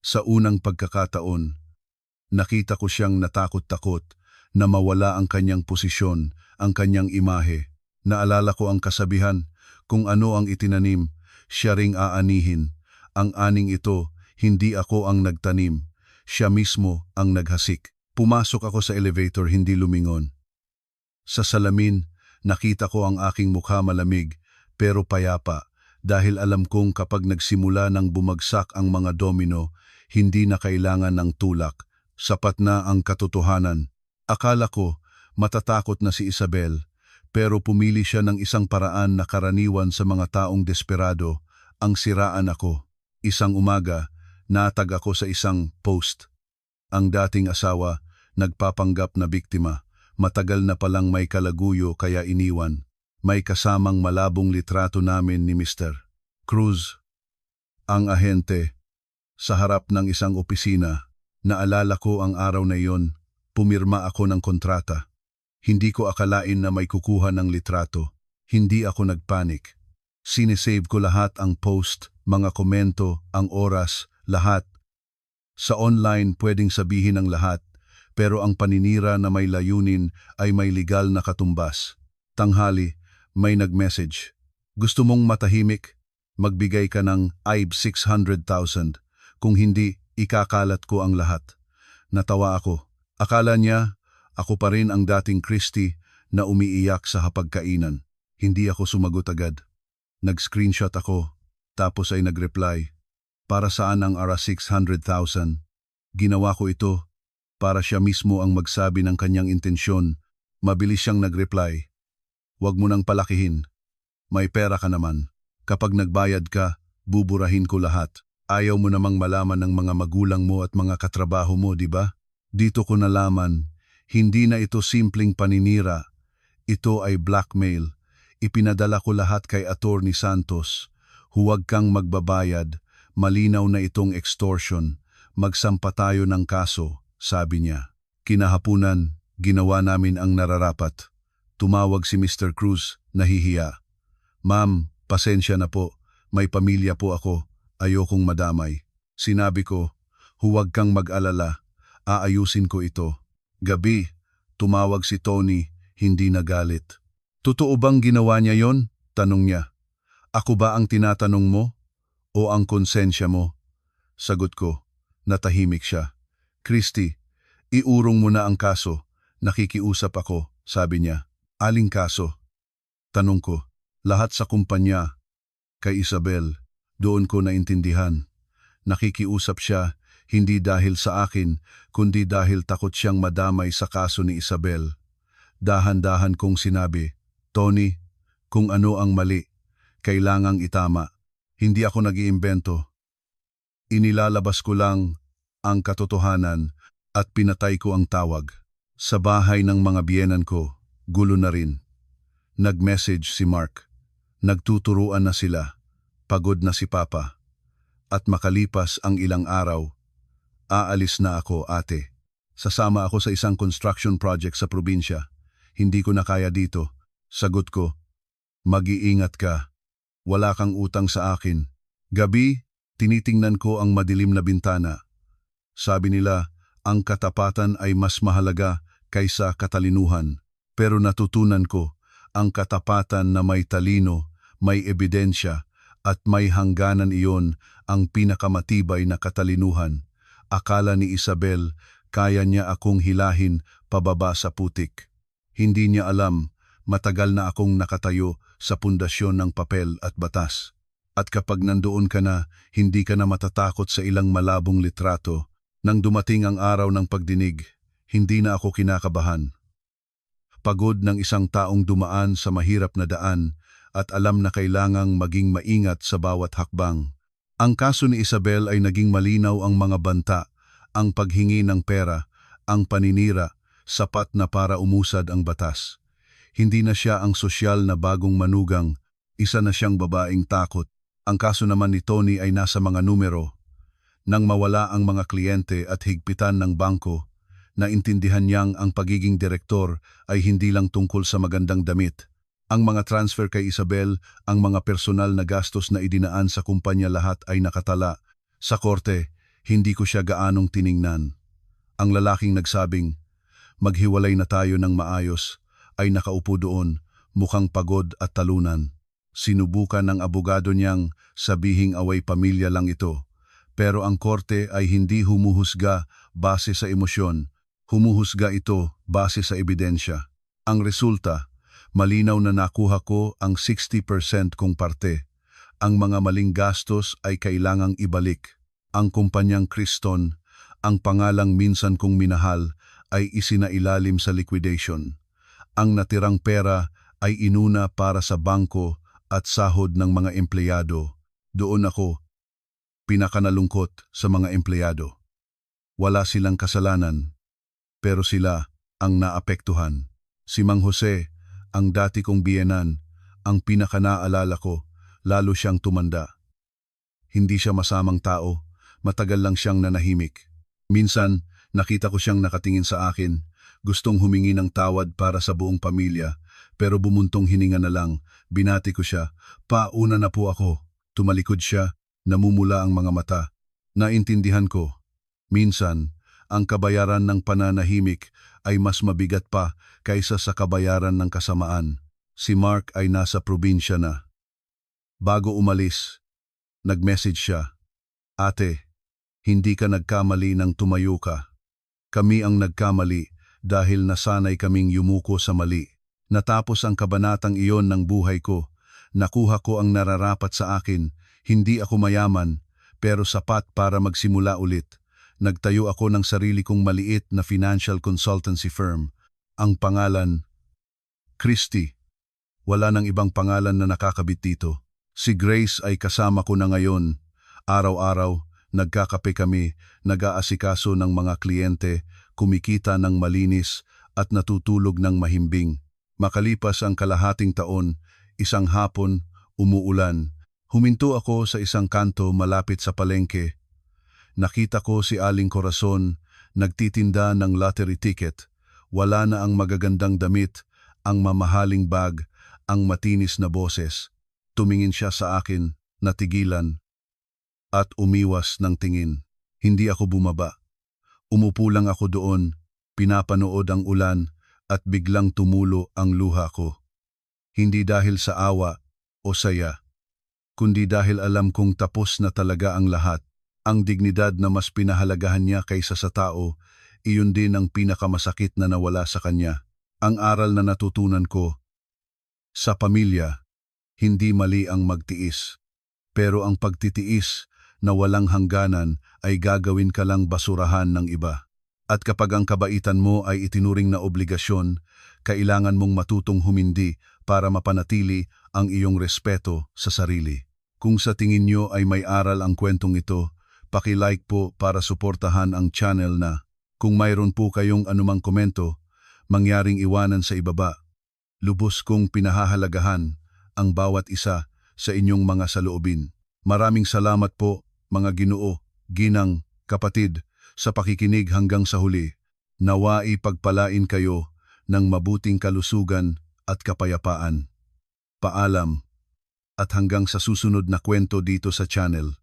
Sa unang pagkakataon, nakita ko siyang natakot-takot na mawala ang kanyang posisyon, ang kanyang imahe. Naalala ko ang kasabihan, kung ano ang itinanim, siya ring aanihin. Ang aning ito, hindi ako ang nagtanim. Siya mismo ang naghasik. Pumasok ako sa elevator, hindi lumingon. Sa salamin, nakita ko ang aking mukha malamig, pero payapa. Dahil alam kong kapag nagsimula ng bumagsak ang mga domino, hindi na kailangan ng tulak. Sapat na ang katotohanan. Akala ko, matatakot na si Isabel, pero pumili siya ng isang paraan na karaniwan sa mga taong desperado, ang siraan ako. Isang umaga, natag ako sa isang post. Ang dating asawa, nagpapanggap na biktima. Matagal na palang may kalaguyo kaya iniwan. May kasamang malabong litrato namin ni Mr. Cruz, ang ahente, sa harap ng isang opisina. Naalala ko ang araw na iyon, pumirma ako ng kontrata. Hindi ko akalain na may kukuha ng litrato. Hindi ako nagpanik. Sinesave ko lahat ang post, mga komento, ang oras, lahat. Sa online pwedeng sabihin ang lahat, pero ang paninira na may layunin ay may legal na katumbas. Tanghali, may nag-message. "Gusto mong matahimik? Magbigay ka ng IB 600,000. Kung hindi, ikakalat ko ang lahat." Natawa ako. Akala niya, ako pa rin ang dating Christy na umiiyak sa hapagkainan. Hindi ako sumagot agad. Nag-screenshot ako, tapos ay nag-reply. "Para saan ang ara 600,000? Ginawa ko ito para siya mismo ang magsabi ng kanyang intensyon." Mabilis siyang nag-reply. "Huwag mo nang palakihin. May pera ka naman. Kapag nagbayad ka, buburahin ko lahat. Ayaw mo namang malaman ng mga magulang mo at mga katrabaho mo, di ba?" Dito ko nalaman, hindi na ito simpleng paninira. Ito ay blackmail. Ipinadala ko lahat kay Attorney Santos. "Huwag kang magbabayad. Malinaw na itong extortion. Magsampa tayo ng kaso," sabi niya. Kinahapunan, ginawa namin ang nararapat. Tumawag si Mr. Cruz, nahihiya. "Ma'am, pasensya na po. May pamilya po ako. Ayokong madamay." Sinabi ko, "Huwag kang mag-alala. Aayusin ko ito." Gabi, tumawag si Tony, hindi nagalit. "Totoo bang ginawa niya yon?" Tanong niya. "Ako ba ang tinatanong mo? O ang konsensya mo?" Sagot ko, natahimik siya. "Christy, iurong mo na ang kaso. Nakikiusap ako," sabi niya. "Aling kaso?" Tanong ko. "Lahat sa kumpanya." Kay Isabel, doon ko naintindihan. Nakikiusap siya, hindi dahil sa akin, kundi dahil takot siyang madamay sa kaso ni Isabel. Dahan-dahan kong sinabi, "Tony, kung ano ang mali, kailangang itama. Hindi ako nag-iimbento. Inilalabas ko lang ang katotohanan at pinatay ko ang tawag." Sa bahay ng mga biyenan ko, gulo na rin. Nag-message si Mark. Nagtuturuan na sila. Pagod na si Papa. At makalipas ang ilang araw, "Aalis na ako, ate. Sasama ako sa isang construction project sa probinsya. Hindi ko na kaya dito." Sagot ko, "Mag-iingat ka. Wala kang utang sa akin." Gabi, tinitingnan ko ang madilim na bintana. Sabi nila, ang katapatan ay mas mahalaga kaysa katalinuhan. Pero natutunan ko ang katapatan na may talino, may ebidensya, at may hangganan iyon ang pinakamatibay na katalinuhan. Akala ni Isabel kaya niya akong hilahin pababa sa putik. Hindi niya alam, matagal na akong nakatayo sa pundasyon ng papel at batas. At kapag nandoon ka na, hindi ka na matatakot sa ilang malabong litrato. Nang dumating ang araw ng pagdinig, hindi na ako kinakabahan. Pagod ng isang taong dumaan sa mahirap na daan at alam na kailangang maging maingat sa bawat hakbang. Ang kaso ni Isabel ay naging malinaw ang mga banta, ang paghingi ng pera, ang paninira, sapat na para umusad ang batas. Hindi na siya ang sosyal na bagong manugang, isa na siyang babaeng takot. Ang kaso naman ni Tony ay nasa mga numero. Nang mawala ang mga kliyente at higpitan ng bangko, naintindihan niyang ang pagiging direktor ay hindi lang tungkol sa magandang damit. Ang mga transfer kay Isabel, ang mga personal na gastos na idinaan sa kumpanya lahat ay nakatala. Sa korte, hindi ko siya gaanong tiningnan. Ang lalaking nagsabing, maghiwalay na tayo ng maayos, ay nakaupo doon, mukhang pagod at talunan. Sinubukan ng abogado niyang sabihing away pamilya lang ito. Pero ang korte ay hindi humuhusga base sa emosyon. Humuhusga ito base sa ebidensya. Ang resulta, malinaw na nakuha ko ang 60% kong parte. Ang mga maling gastos ay kailangang ibalik. Ang kumpanyang Criston, ang pangalang minsan kong minahal, ay isinailalim sa liquidation. Ang natirang pera ay inuna para sa bangko at sahod ng mga empleyado. Doon ako, pinakanalungkot sa mga empleyado. Wala silang kasalanan, pero sila ang naapektuhan. Si Mang Jose, ang dati kong biyenan, ang pinakanaalala ko, lalo siyang tumanda. Hindi siya masamang tao, matagal lang siyang nanahimik. Minsan, nakita ko siyang nakatingin sa akin, gustong humingi ng tawad para sa buong pamilya, pero bumuntong hininga na lang, binati ko siya, "Pa, una na po ako." Tumalikod siya, namumula ang mga mata. Naintindihan ko, minsan, ang kabayaran ng pananahimik ay mas mabigat pa kaysa sa kabayaran ng kasamaan. Si Mark ay nasa probinsya na. Bago umalis, nag-message siya, "Ate, hindi ka nagkamali nang tumayo ka. Kami ang nagkamali dahil nasanay kaming yumuko sa mali." Natapos ang kabanatang iyon ng buhay ko. Nakuha ko ang nararapat sa akin. Hindi ako mayaman, pero sapat para magsimula ulit. Nagtayo ako ng sarili kong maliit na financial consultancy firm. Ang pangalan, Christy. Wala nang ibang pangalan na nakakabit dito. Si Grace ay kasama ko na ngayon. Araw-araw, nagkakape kami, nag-aasikaso ng mga kliyente, kumikita ng malinis at natutulog ng mahimbing. Makalipas ang kalahating taon, isang hapon, umuulan. Huminto ako sa isang kanto malapit sa palengke. Nakita ko si Aling Corazon, nagtitinda ng lottery ticket. Wala na ang magagandang damit, ang mamahaling bag, ang matinis na boses. Tumingin siya sa akin, natigilan, at umiwas ng tingin. Hindi ako bumaba. Umupo lang ako doon, pinapanood ang ulan, at biglang tumulo ang luha ko. Hindi dahil sa awa o saya, kundi dahil alam kong tapos na talaga ang lahat. Ang dignidad na mas pinahalagahan niya kaysa sa tao, iyon din ang pinakamasakit na nawala sa kanya. Ang aral na natutunan ko, sa pamilya, hindi mali ang magtiis. Pero ang pagtitiis na walang hangganan ay gagawin ka lang basurahan ng iba. At kapag ang kabaitan mo ay itinuring na obligasyon, kailangan mong matutong humindi para mapanatili ang iyong respeto sa sarili. Kung sa tingin nyo ay may aral ang kwentong ito, paki-like po para suportahan ang channel na. Kung mayroon po kayong anumang komento, mangyaring iwanan sa ibaba. Lubos kong pinahahalagahan ang bawat isa sa inyong mga saloobin. Maraming salamat po, mga Ginoo, Ginang, kapatid, sa pakikinig hanggang sa huli. Nawa ipagpalain kayo ng mabuting kalusugan at kapayapaan. Paalam, at hanggang sa susunod na kwento dito sa channel.